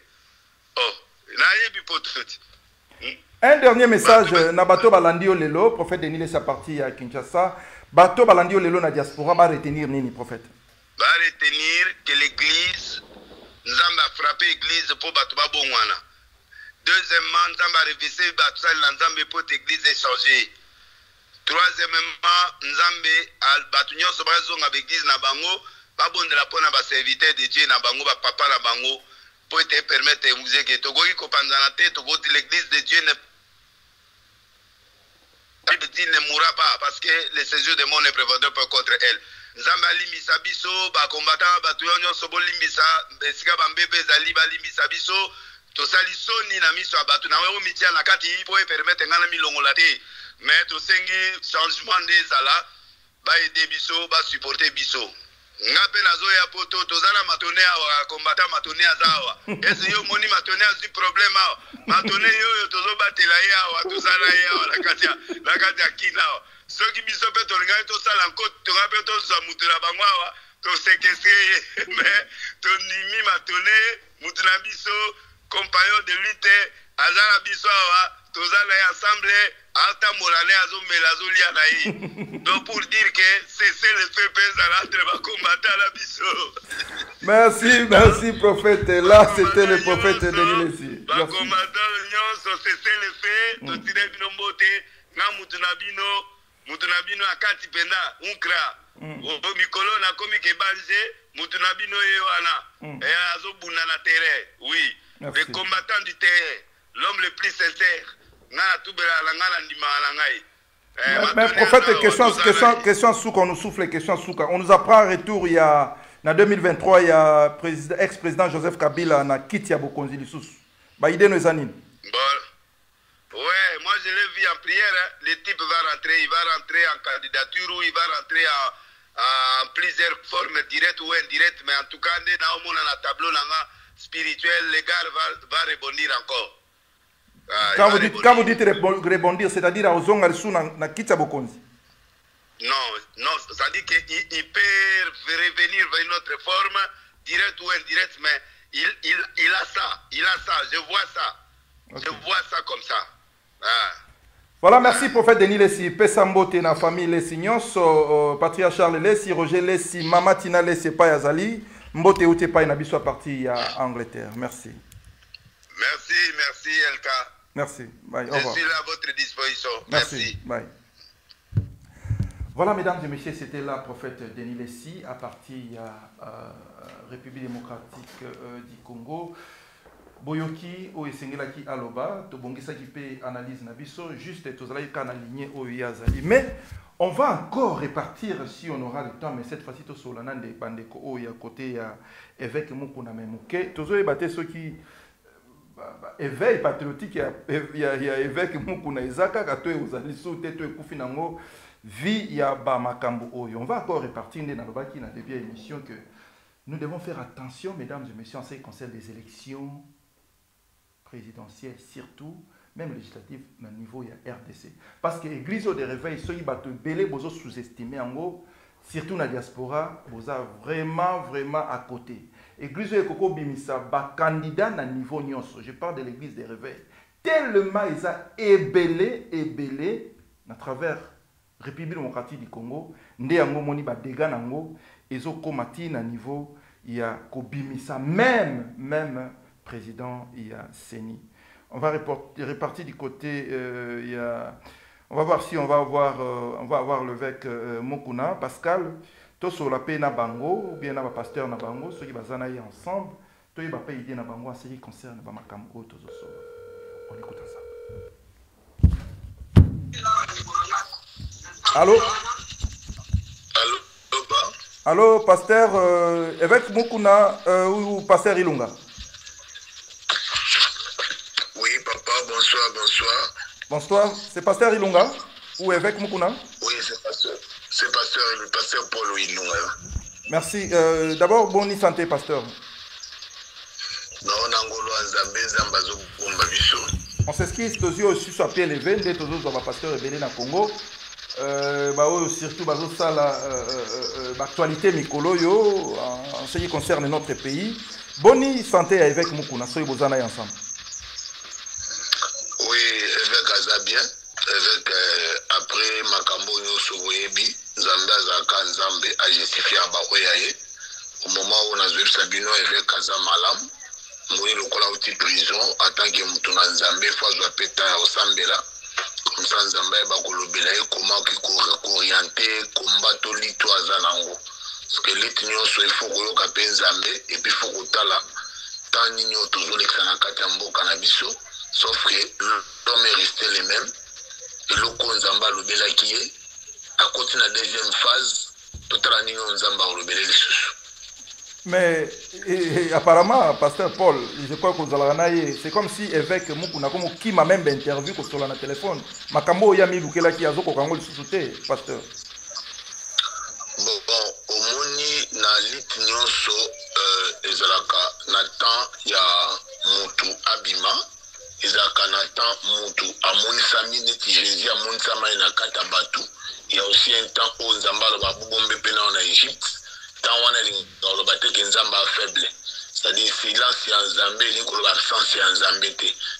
Oh, na yebi potote. Un dernier message na bato balandi yo lelo prophète Denis Lessi parti à Kinshasa. Bato balandi yo lelo na diaspora ba retenir nini prophète? Va retenir que l'église Nzamba a frappé l'église pour bato ba bongwana. Deuxièmement, Nzamba a révisé bato sal na Nzambe pour l'église échanger. Troisièmement, Nzambe a bato nyonso ba zonga l'église na bango ba bondela pona ba serviteur de Dieu na bango ba papa na bango pour te permettre de vous que togoki ko panzana te togoti l'église de Dieu ne ne mourra pas parce que les séjours des mondes ne prévaudront pas contre elle. Nzamba limbisa biso ba combattant ba tuyonyo sobo limbisa besika ba mbebe zali ba limbisa biso to sali soni na miso abatu na wewe mitia na kati po e permettre ngana milongola te mais to sengi changement des ala ba aider biso ba supporter biso ngape nazo ya poto to zala matone awa combattant matone azawa ese yo moni matone azi problème awa matone yo to zo batela ya to zala ya la kati ya kina ceux qui biso pe to ngai to sala nko to ngape to za mutula bangwa to sekese mais to nimi matone mutuna biso compagnon de lutte azala biso awa to zala ensemble alta molane azo melazo lia na yi donc pour dire que c'est le feu pèse entre ba combattant la biso. Merci prophète. Là c'était le prophète Denis Lessi. Ba combattant nyonso c'est le feu to tire bino mbote na mutuna bino akati penda unkra o mikolo na komi ke balje mutuna bino ye wana azo buna na terrain oui. Les combattants du terrain, l'homme le plus sincère. Mais prophète, question sous qu'on nous souffle, question sous on nous apprend retour il y a en 2023 il y a ex-président Joseph Kabila na Kitia Bokonzi Lissous. Bah idée nous anime. Bon. Ouais, moi je l'ai vu en prière, hein. Le type il va rentrer en candidature ou il va rentrer en plusieurs formes directes ou indirectes, mais en tout cas dans un tableau spirituel, les gars va rebondir encore. Quand vous dites rebondir, c'est-à-dire à Ozonga na Kitia Bokonzi. Non, c'est-à-dire qu'il peut revenir vers une autre forme, directe ou indirecte, mais il a ça, je vois ça. Okay. Je vois ça comme ça. Voilà, merci prophète Denis Lessi, Pesambote na famille Lessi Nyonso, patriarche Charles Lessi, Roger Lessi, Mama Tina Lessi, Paya Zali, Mbote Outé Paya Nabiso à parti à Angleterre. Merci. Merci Elka. Merci. Bye. Je suis là à votre disposition. Merci. Bye. Voilà, mesdames et messieurs, c'était là prophète Denis Lessi à partir à République démocratique du Congo. Boyoki o esengelaki aloba to bongisa ki pe analyse na biso juste tozala ka na lignée o yazali. Mais on va encore répartir si on aura le temps, mais cette fois-ci to solana de bandeko o ya côté ya évêque Mukuna Memuke tozo ebate ceux qui éveil patriotique ya évêque Mukuna Izaka ka to ezali so te to ekufi nango vie ya ba makambo oyo. On va encore répartir na lobaki na début émission que nous devons faire attention, mesdames et messieurs, en ce qui concerne les élections présidentielles, surtout, même législatives, au niveau de la RDC. Parce que l'église de réveil, ceux qui battent belé, vous sous-estimé en gros, surtout dans la diaspora, vous avez vraiment à côté. L'église de Koko Bimisa, ba candidat na niveau nyonso, je parle de l'église des réveils, tellement ils ont ébélé, à travers la République démocratique du Congo, ndé yango moni ba dégâts nango, ils ont combattu à niveau, il y a Kobimisa, même président, il y a Seni. On va répartir du côté, on va voir si on va avoir l'évêque Mokuna, Pascal, tous sur la paix na bango, ou bien na pasteur na bango, ceux qui bazana y ensemble, tous les paix idée na bango, en ce qui concerne ba makambo tous au on écoute ça. Allô? Allô, pasteur, évêque Mokuna ou pasteur Ilunga? Oui, papa, bonsoir. Bonsoir, c'est pasteur Ilunga ou évêque Mokuna? Oui, c'est pasteur Paul Ilunga. Merci. D'abord, bonne santé, pasteur. On s'excuse tous aussi sur pied levé des tous autres pasteurs rebelles na Congo. Surtout l'actualité Mikolo yo en ce qui concerne notre pays. Bonne santé avec Mukuna, soyez bozana ensemble. Oui, avec Azabien, avec après Makambo Nyoso Boyebi, Zamba Zaka Nzambe a justifié à Baoyaye. Au moment où on a vu Sabino avec Azamalam, Moui le cola outil prison, en tant que Moutuna Nzambe, Fazwa Peta au Sambela. Comme ça, Nzambe Bakolobela, comment qui orienté, combattre l'ito Azanango. Parce que l'ito Nyoso, il faut que Kapen Nzambe, et puis il faut que Tala, tant Nino toujours les Kanakatambo Kanabiso, sauf que l'homme est resté les mêmes. Et l'Oko Nzamba Lobela qui est, à côté de la deuxième phase, tout à Nino Nzamba Lobela les sous. Mais apparemment, pasteur Paul, je crois que vous allez c'est comme si évêque Mukuna comme qui m'a même interviewé sur le téléphone. Makambo ya mi lukela ki azoko kango le sous-souté, pasteur. Bon, au moni na lit nyonso ezalaka natan ya mutu abima, ezalaka natan mutu amoni sami neti Jésus amoni sama na kata batu. Il y a aussi un temps où Nzamba ba bubombe pena en Égypte. Tant on est dans le bateau qui Nzamba faible. C'est-à-dire silence en Zambé, il y a l'absence en Zambé.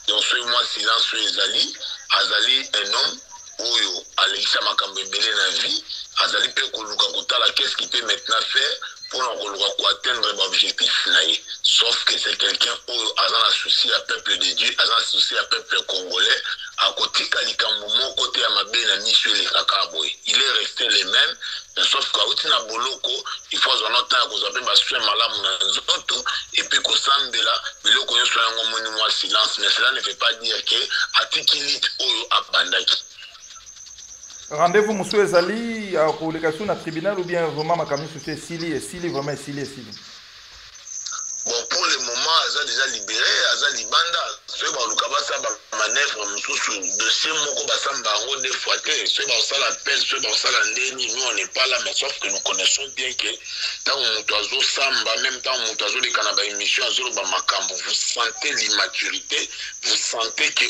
Donc soit moi silence sur Azali, Azali un homme où Alexa Makambe belé na vie, Azali peut koluka kotala qu'est-ce qu'il peut maintenant faire pour atteindre l'objectif naïe. Sauf que c'est quelqu'un où a un souci à peuple de Dieu, a un souci à peuple congolais, à côté Kalikamoumo, côté Amabé, na Michel et Kakaboy. Il est resté les mêmes, mais sauf qu'à Outina Boloko, il faut en autant que vous avez basé Malam Nanzoto, et puis qu'au sein de là, il faut qu'on soit un monument silence, mais cela ne veut pas dire que Atikilit Oyo Abandaki. Rendez-vous, monsieur Ezali, à la publication dans le tribunal ou bien vraiment ma camion sur Sili et Sili, vraiment Sili et Sili. Bon, pour le moment, elle a déjà libéré, elle a libanda. Ce qui est manœuvre, dossier, des fois, ce qui l'appel, ce qui nous on n'est pas là, mais sauf que nous connaissons bien que tant que nous samba, même tant que nous les canabas émissions, vous sentez l'immaturité, vous sentez que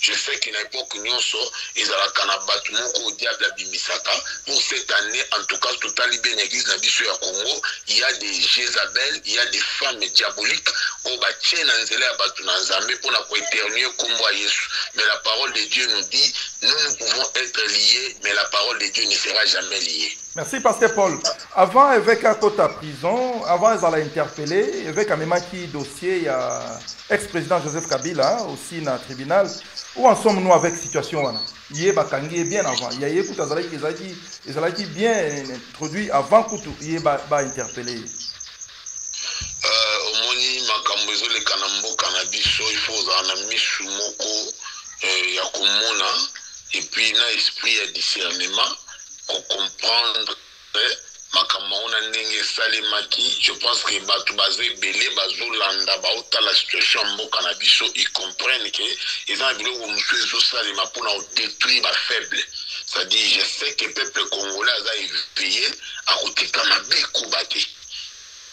je sais qu'à l'époque, nous sommes, ils ont la canabas, au diable à Bimisaka, pour cette année. En tout cas, total bien église na biso ya Congo, il y a des Jézabel, il y a des femmes diaboliques au bâti nanzela ya batu na Nzambe pour na ko éternuer kombo Yesu. Mais la parole de Dieu nous dit, nous pouvons être liés, mais la parole de Dieu ne sera jamais liée. Merci pasteur Paul. Avant avec un côté à prison, avant ils allaient interpeller, avec un même qui dossier, il y a ex-président Joseph Kabila aussi dans le tribunal. Où en sommes-nous avec situation là? Il est bien avant. Il y a écoute, ils allaient bien introduit avant que il est interpellé. Au moni makambozo le kanambo kanabiso il faut en misu moko ya komona et puis na esprit de discernement pour comprendre makamona ndenge salimaki. Je pense que batu bazé belé bazolanda baota la situation mboka na biso ils comprennent que ils ont bilo ko mfezo salima pour détruire ba faible. C'est-à-dire je sais que peuple congolais a éveillé à côté kamabe kubate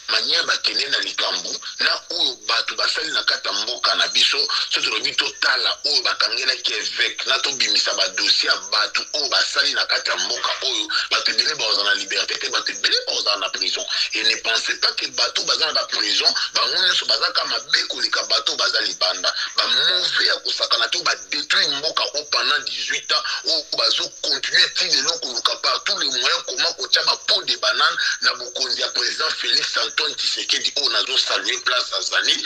mania bakene na likambu na oyo batu basali na kata mboka na biso soki lobi totala oyo bakangela ki évêque na tobimisa badossier ya batu oyo basali na kata mboka oyo bato ebele baoza na liberté te bato ebele baoza na prison. Et ne pensez pas que bato baza na baprison bango nyonso baza ka mabe koleka bato baza libanda bamove ya kosakana te oyo badétruire mboka oyo pendant 18 ans oyo bazocontinue ti lelo koluka par tous les moyens comment kotia bapo de banane na bokonzi ya président Félix Antoine Tshisekedi on a salué place Azali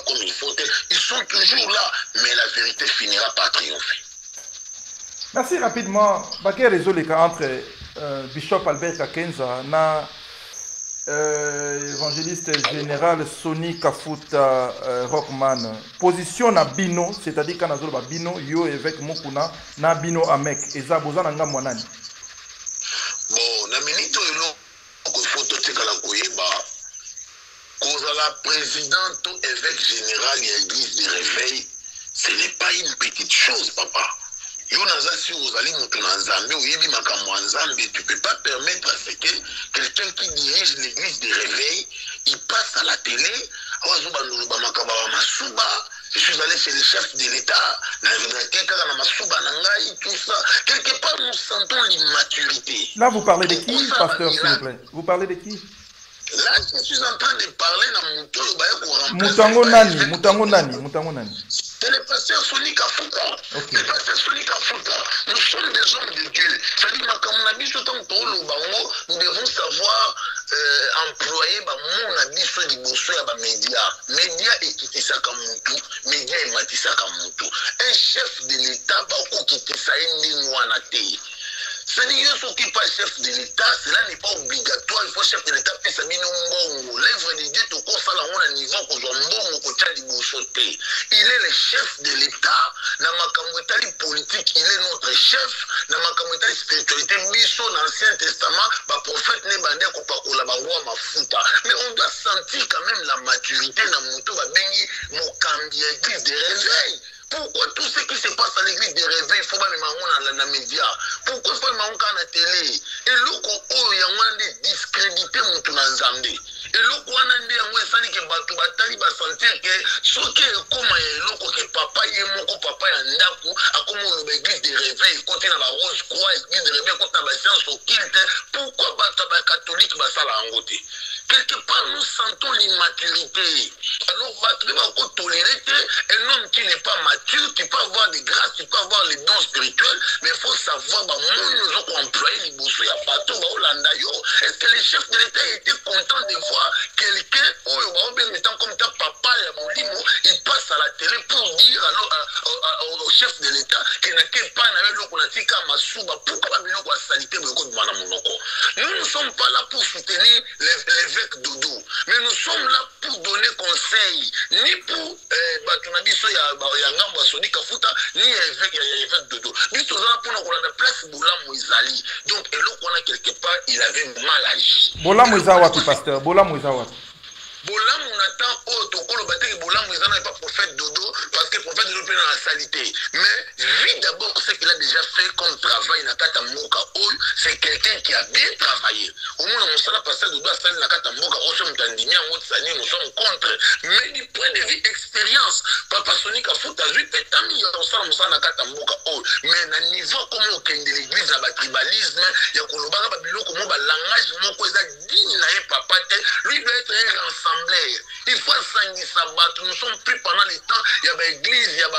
comme il faut. Ils sont toujours là, mais la vérité finira par triompher. Merci rapidement. Quel réseau les cas entre Bishop Albert Kakenza et évangéliste général Sonny Kafuta Rockman. Position na bino, c'est-à-dire quand on a bino yo évêque Mokuna na bino amek. Eza bozana nga mwanani. Bon, na minito elo ko photo tekala koyeba. Cause la présidente évêque général de l'église de réveil, ce n'est pas une petite chose, papa. Yo naza si ozali mutu na Nzambe oyebi makambo ya Nzambe, tu peux pas permettre à ce que quelqu'un qui dirige l'église de réveil, il passe à la télé, je suis allé chez le chef de l'État, tout ça. Quelque part, nous sentons l'immaturité. Là, vous parlez de qui, pasteur, s'il vous plaît? Vous parlez de qui? Là, je suis en train de parler dans Mutango Nani. C'est le pasteur Sonic Afuka. Okay. Le pasteur Sonic Afuka. Nous sommes des hommes de Dieu. Nous devons savoir employer mon habit sur les bossos et les médias. Médias et Sakamutu. Médias et Mati Sakamutu. Un chef de l'État va quitter ça et nous en attaquer. C'est-à-dire ceux qui pas chef de l'État, cela n'est pas obligatoire. Il faut chef de l'État faire ça. L'œuvre de Dieu te console à un niveau il est le chef de l'État. Dans ma politique, il est notre chef. Dans ma spiritualité, dans l'Ancien Testament, le prophète n'est pas mais on doit sentir quand même la maturité dans mon église de réveil. Pourquoi tout ce qui se passe à l'église de réveil, il faut pas dans les médias? Pourquoi il faut pas à la télé? Et l'autre, il y a des discréditer mon Nzambe. Et l'autre, on a dit que Batali va sentir que ce qui est comme l'autre que papa est mon papa est un daku, à comme l'église de réveil, quand il y a la rose croix, l'église de réveil, quand il y a la science au culte, pourquoi les catholiques va ça la engoter? Quelque part, nous sentons l'immaturité. Alors, on va encore tolérer un homme qui n'est pas mature, qui peut avoir des grâces, qui peut avoir les dons spirituels, mais il faut savoir, nous avons employé les bourses, il y a pas tout, est-ce que les chefs de l'État étaient contents de voir quelqu'un, comme ta papa, il passe à la télé pour dire au chef de l'État qu'il n'a pas pourquoi nous ne sommes pas là pour soutenir l'évêque Dodo, mais nous sommes là pour donner conseil, ni pour Batunabiso Yangambo Soni Kafuta, ni l'évêque Dodo. Nous sommes là pour nous la place Bola Moïsali. Donc, et l'autre, on a quelque part, il avait mal agi. Bola Moïsawati, pasteur, Bola Moïsawati. Bolam, on attend au battre Bolam, ils n'ont pas prophète Dodo, parce que le prophète Dodo peut dans la salité. Mais, vu d'abord ce qu'il a déjà fait comme travail, Nakata Moka, c'est quelqu'un qui a bien travaillé. Au moins, on s'en a passé Dodo à Sali Nakata Moka, nous sommes contre. Mais du point de vue expérience, Papa Sonic Afuta, lui, Pétami, on s'en a Nakata Moka, mais à niveau comme au Ken de l'église, à tribalisme, il y a Kolobara Babilo, comme au langage, mon cousin digne, papa, lui doit être un ensemble. Il faut s'engager sa batte. Nous sommes pris pendant les temps. Il y a l'église, il y a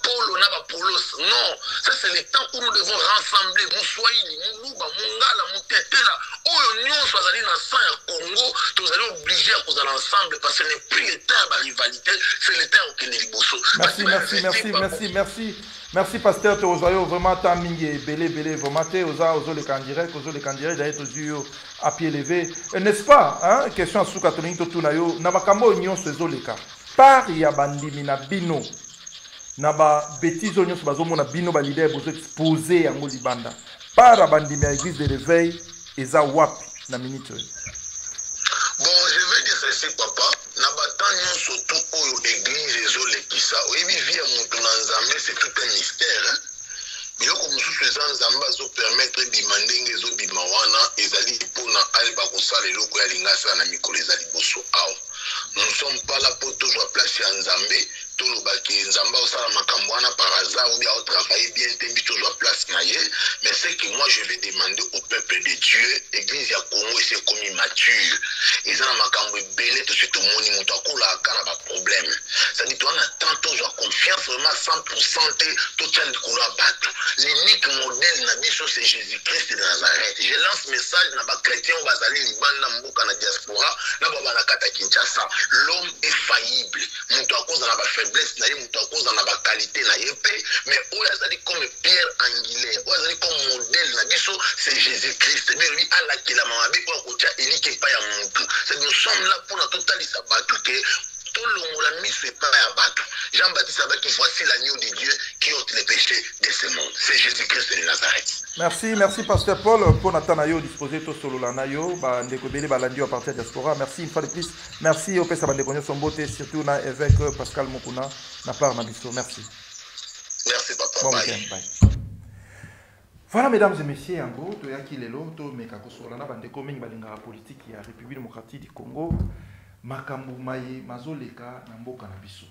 Polo, Polos. Non, ça c'est le temps où nous devons rassembler. Moussoïli, Moulouba, Mungala, Moutetela. Où nous sommes allés dans le sang à Congo, nous allons obliger à causer ensemble parce que ce n'est plus le temps de la rivalité, c'est le temps au Kennedy Bosso. Merci, pasteur Teozayo, vraiment, Tamingi, Belé, vraiment, Teozayo, les candidats, d'ailleurs, toujours à pied levé. N'est-ce pas, hein, question à sous-catholique, tout nayo, Nabakamo, union, ce zoleka. Par Yabandi, Minabino, Naba, bêtise, union, ce bazo, mon abino, balide, vous exposé à Molibanda. Par Abandi, mais l'église de réveil, et Zawap, na minute. Bon, je vais dire ceci, papa. Nabatan, surtout aux églises, les autres, qui ça. Oui, vivre mon Nzambe, c'est tout un mystère. Mais comme nous faisons Nzamba, zo permettre de demander les autres bimawana, et ali pour na alba kosala loko ya lingasa na mikolo ezali boso aw. Nous ne sommes pas là pour toujours placer en Nzambe. Tout le baki Nzamba au sala makambwana par hasard ou bien au travail bien tembi toujours place naie. Mais c'est que moi je vais demander au peuple de Dieu, l'église ya Congo c'est comme immature. Ils ont makambo belé tout de suite au monde mutakula akana ba problème. Ça dit toi on attend toujours confiance vraiment 100% tout tient de couleur battu. L'unique modèle na biso c'est Jésus-Christ de Nazareth. Je lance message na ba chrétien bazali libanda mboka na diaspora na baba na kata Kinshasa. L'homme est faillible. Mutu akoza na ba faiblesse na ye, mutu akoza na ba qualité na ye pe, mais oyo azali comme pierre angulaire, oyo azali comme modèle na biso c'est Jésus-Christ. Mais lui ala kila mamabe pour kotia elike pa ya mutu. C'est nous sommes là pour na totalisa batu ke tout le monde mis c'est pas à battre. Jean-Baptiste a dit voici l'agneau de Dieu qui ôte les péchés de ce monde. C'est Jésus-Christ de Nazareth. Merci pasteur Paul pour Natanayo disposer tout solo la nayo ba ndeko bele balandi à partir de diaspora. Merci une fois de plus. Merci au pesa bande son beauté surtout na évêque Pascal Mokuna na part na biso. Merci. Merci papa. Bon week-end. Bye. Voilà, mesdames et messieurs, en gros, tu as qui les lots, tu as Kakosolana, Bandeko, Balinga politique, il y a la République démocratique du Congo, Makambu Maye, Mazoleka, Namboka Nabiso.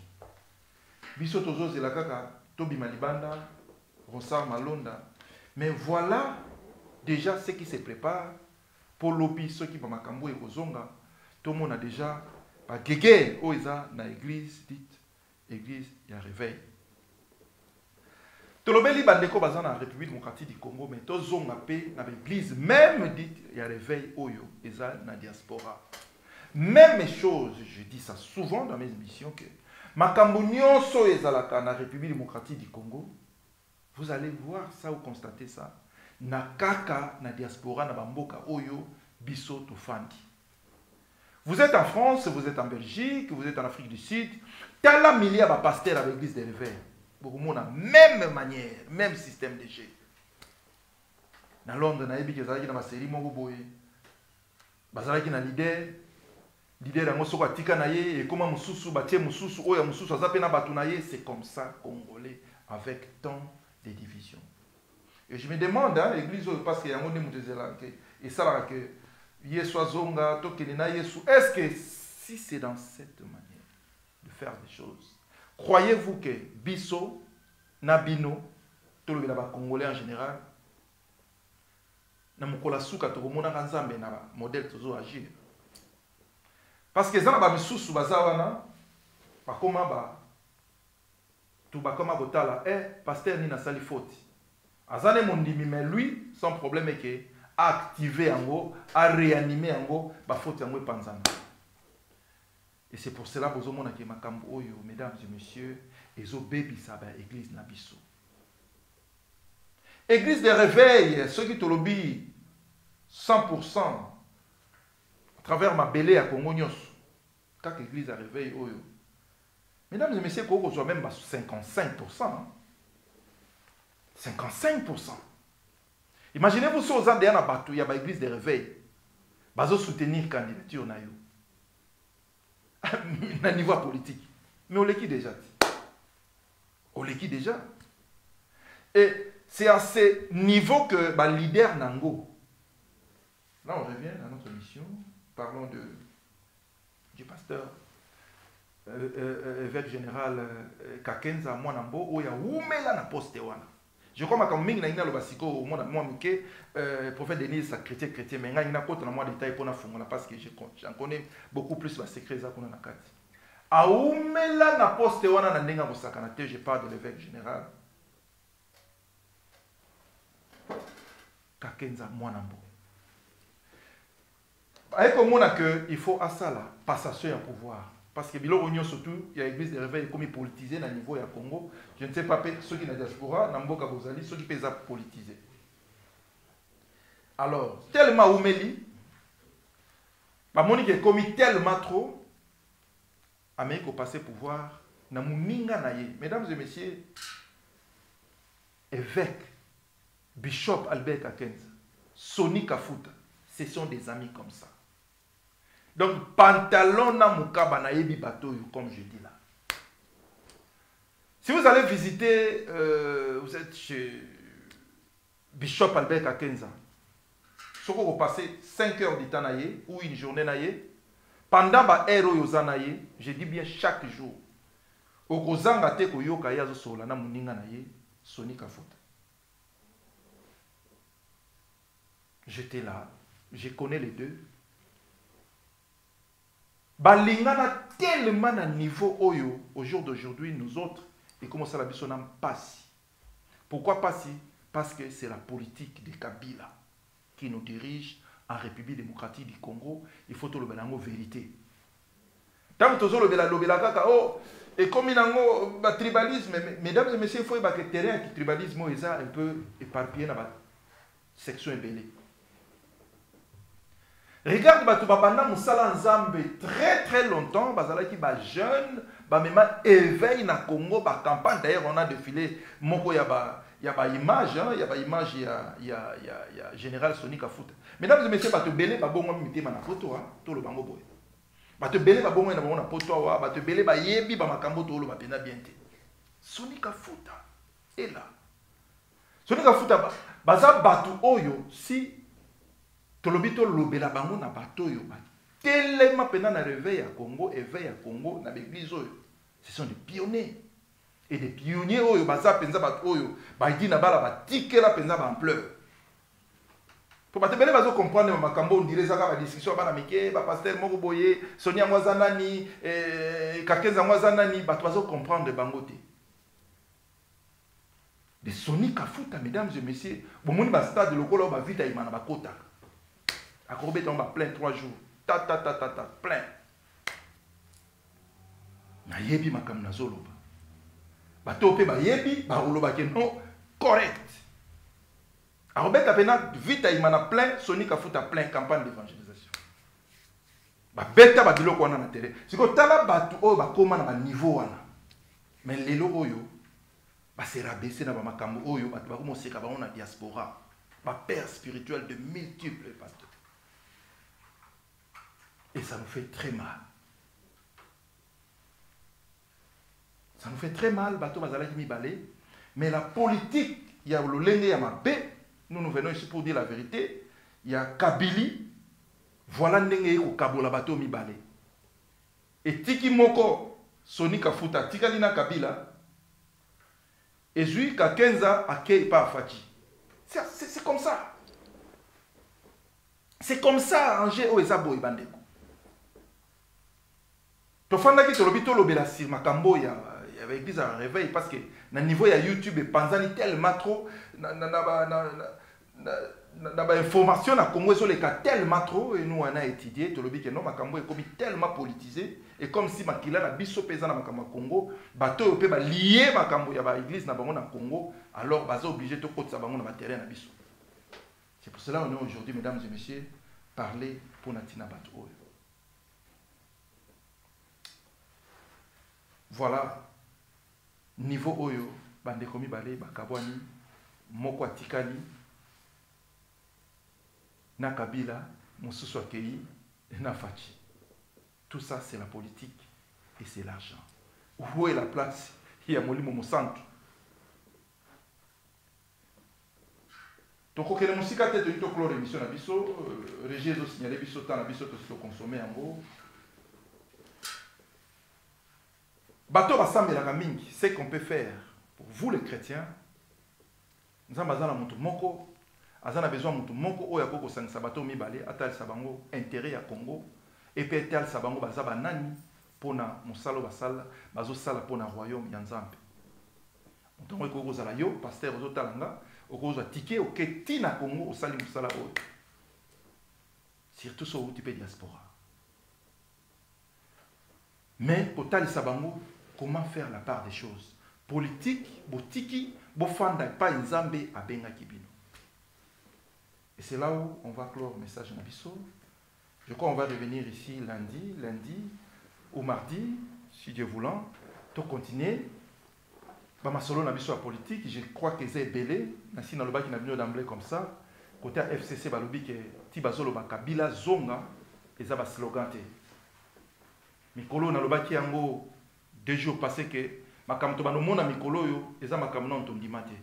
Biso Tozo Zelakaka, Tobi Malibanda, Ronsar Malonda. Mais voilà déjà ce qui se prépare pour l'opi, ceux qui vont Makambu et Kozonga. Tout le monde a déjà, par Gégé, Oeza, dans l'église, dite, église, il y a réveil. Tolobeli bandeko baza na République démocratique du Congo, mais tozonga pe na l'église même dit il y a réveil oyo eza na diaspora. Même chose, je dis ça souvent dans mes émissions que makambo nyonso ezalaka na République démocratique du Congo, vous allez voir ça ou constater ça. Na kaka na diaspora na bamboka oyo biso tofandi. Vous êtes en France, vous êtes en Belgique, vous êtes en Afrique du Sud, tala milliard ba pasteur avec l'église de réveil. Même manière, même système de jeu. Dans Londres, na yebi kezalaki na série moko boye. Bazalaki na leader yango soko atika na ye et comment mususu batie mususu oya mususu azape na batu na ye, c'est comme ça congolais avec tant de divisions. Et je me demande hein, l'église parce que yango ne mutezela que et ça que Yesu azonga to kenena Yesu, est-ce que si c'est dans cette manière de faire des choses, croyez-vous que Bisso, Nabino, tout le Congolais en général, na mukola suka to komona kanzambe na modèle tozo agir? Parce que ça ba misusu bazawana ba koma ba tout ba koma botala pasteur ni na sali faute. Azane mondimi mais lui son problème est que a activer yango, a réanimer yango ba faute yango panzana. Et c'est pour cela que vous avez makambo oyo, mesdames et messieurs, et au baby saba église nabiso. Église de réveil, ceux qui te lobby 100% à travers ma belé à Congo nyos. Quand église de réveil oyo. Mesdames et messieurs, vous avez même 55%. 55%. Imaginez-vous si vous avez un bateau, il y a une église de réveil. Vous allez soutenir la candidature na yo. À niveau politique. Mais on l'équipe déjà. On l'équipe déjà. Et c'est à ce niveau que le leader Nango. Là, on revient à notre mission. Parlons du pasteur évêque général Kakenza Mwanambo. Où il y a Oumela na poste wana. Je crois que mingi na ina lobasiko au monde moi mike prophète Denis sa chrétien mais nga ina kota na moi détail pour na fungola parce que j'en connais beaucoup plus la secret za kuna na kati. Aumela na poste wana na ndenga bosakana te, je parle de l'évêque général Kakenza Mwanambo. Avec au monde que il faut asala passation à pouvoir. Parce que bilo union surtout, il y a l'église de réveil comme politisé dans le niveau du Congo. Je ne sais pas ceux qui sont dans la diaspora, Namboka Bozali, ceux qui peuvent politiser. Alors, tellement oumeli, Monique est commis tellement trop, Amérique au passé pouvoir, Namuninga naye. Mesdames et messieurs, évêque, bishop Albert Kakenza, Sonny Kafuta, ce sont des amis comme ça. Donc, pantalon na mukaba na yebi bateau, comme je dis là. Si vous allez visiter, vous êtes chez Bishop Albert Kakenza, si vous passez 5 heures de temps ou une journée, pendant ba héros yozanaye, je dis bien chaque jour, okozanga te koyoka yazo sola na muninga naye, Sonny Kafuta. J'étais là, je connais les deux. Balingana tellement à niveau oyo au jour d'aujourd'hui nous autres et comment ça la biso n'a pas si. Pourquoi pas si? Parce que c'est la politique de Kabila qui nous dirige en République démocratique du Congo. Il faut tout le bélango vérité. Tant que le bela kaka oh et comme il a un tribalisme, mesdames et messieurs, il faut que le terrain qui tribalisme est un peu éparpillé dans la section ébélée. Regarde batu babanda musala nzambe très longtemps, bazala ki ba jeune, ba mema éveil na Congo, ba campagne d'ailleurs on a défilé moko ya ba image hein, ya ba image ya général Sonny Kafuta. Mesdames et messieurs, batu belé ba bongo mitema na photo hein, to lo bango boy. Batu belé ba bongo na bango na photo wa, batu belé ba yebi ba makambo to lo ba pena bien te. Sonny Kafuta est là. Sonny Kafuta baza batu oyo si tolobito lobela bango na bato oyo telema pena na réveil à Congo, éveil à Congo na l'église oyo. Ce sont des pionniers. Et des pionniers oyo baza penza bat oyo ba di na bala ba tikela penza ba ampleur. Pour ba tebele bazo comprendre makambo on dirait ça ka ba discussion ba na mike ba pasteur moko boye Sonia Mwazanani Kakenza Mwazanani ba bazo comprendre bangote. De Sony Kafuta, mesdames et messieurs, bon mon ba stade lokolo ba vita imana ba kota. Akorobé tomba plein 3 jours. Ta plein. Na yebi makam na zoloba. Bato pe ba yebi ba oloba ke non correct. Akorobé tapena vita imana plein, Sony Kafuta plein campagne d'évangélisation. Ba beta ba biloko wana na terrain. Siko tala batu o ba koma na ba niveau wana. Mais lelo oyo ba se rabaisser na ba makambo oyo ba ko moseka ba na diaspora. Ba père spirituel de multiples pasteurs. Et ça nous fait très mal. Ça nous fait très mal, bateau bazalaki mi balé. Mais la politique, il y a le lenge ya mabé. Nous venons ici pour dire la vérité. Il y a Kabili. Voilà ndenge ko kabola bateau mi balé. Et tiki moko Sony Kafuta tikalina Kabila. Et Zui Kakenza akei pa Fati. C'est comme ça. C'est comme ça, Angers Oezabo Ibandeko. Tofanda ki tolobito lobela sir makambo ya église à réveil parce que na niveau ya YouTube et panzani tellement trop na information na Congo sur les cas tellement trop et nous on a étudié tolobi que non makambo est comme tellement politisé et comme si makila na biso pesa na makambo Congo bato pe ba lié makambo ya ba église na bango na Congo alors baza obligé to kotsa bango na terrain na biso. C'est pour cela on est aujourd'hui mesdames et messieurs parler pour natina bato oyo. Voilà, niveau oyo, bande komi balé, bakabwani, moko atikali, na Kabila, mosusu akei, na Fachi. Tout ça, c'est la politique et c'est l'argent. Où est la place? Il y a Molimo Mosantu. Donc, quand on a fait une émission na biso, Régis a signalé biso tant na biso to consommer en gros. Bato rassemble la mingi, ce qu'on peut faire pour vous les chrétiens. Nous avons besoin de mutu moko, azana besoin de mutu moko oya koko sangisa bato mibale atal sabango intérêt à Congo et puis atal sabango bazaba nani pona musalo basala bazo sala pona royaume ya Nzambe. Donc ko ko zala yo pasteur ozo talanga okozo ticket oketi na Congo osali musala oyo. Surtout sur type diaspora. Mais pour tal sabango comment faire la part des choses? Politique, botiki, bofanda, pas Nzambe à Benga Kibino. Et c'est là où on va clore le message Nabiso. Je crois qu'on va revenir ici lundi ou mardi, si Dieu voulant, pour continuer. Ma solo Nabiso à politique, je crois que c'est belé. Nasi na loba qui n'a venu d'emblée comme ça. Côté FCC balobi que Tibazolo Bakabila Zonga et ça va slogan. Mikolo na loba qui yango 2 jours passés que makamto bano mona mikolo yo eza makamno ntondimate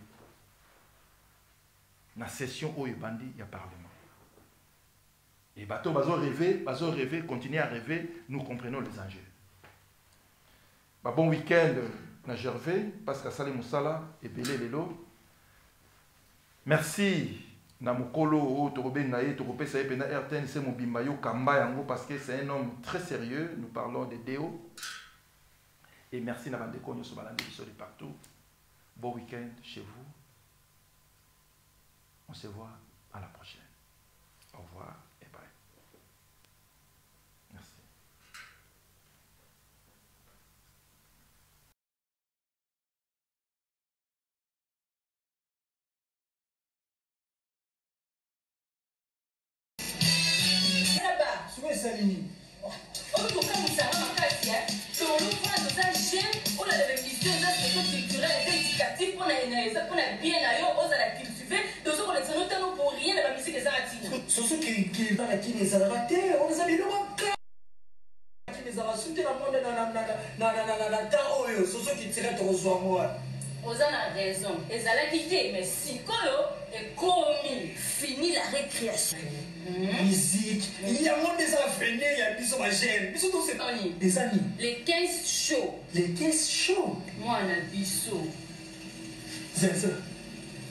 na session oyo bandi ya parlement et bato bazo rêver continuer à rêver, nous comprenons les enjeux. Bon week-end na Gervais parce que sali musala et belé lelo. Merci na mokolo torobe nae toropesa ye pena RTN c'est mobimba yo kamba yango parce que c'est un homme très sérieux, nous parlons de Déo. Et merci Nabandeko Nyoso Balande qui sont de partout. Bon week-end chez vous. On se voit à la prochaine. Au revoir et bye. Merci. On a des missions culturelles et éducatives pour bien aux la cultiver, de ce qu'on est notamment pour rien de la musique des artistes. Ce sont qui va la qui les a ratés, on les a mis le manque. Qui les a sauté la monde dans ce sont qui tiraient ton soir moi. On a raison, ils allaient quitter, mais si, Et comme fini la récréation. Musique. Il y a monde des affaires, il y a des homogènes. Bisous tous des amis. Les 15 shows. Les 15 shows. Moi, on a bisous. C'est ça.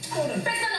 Personne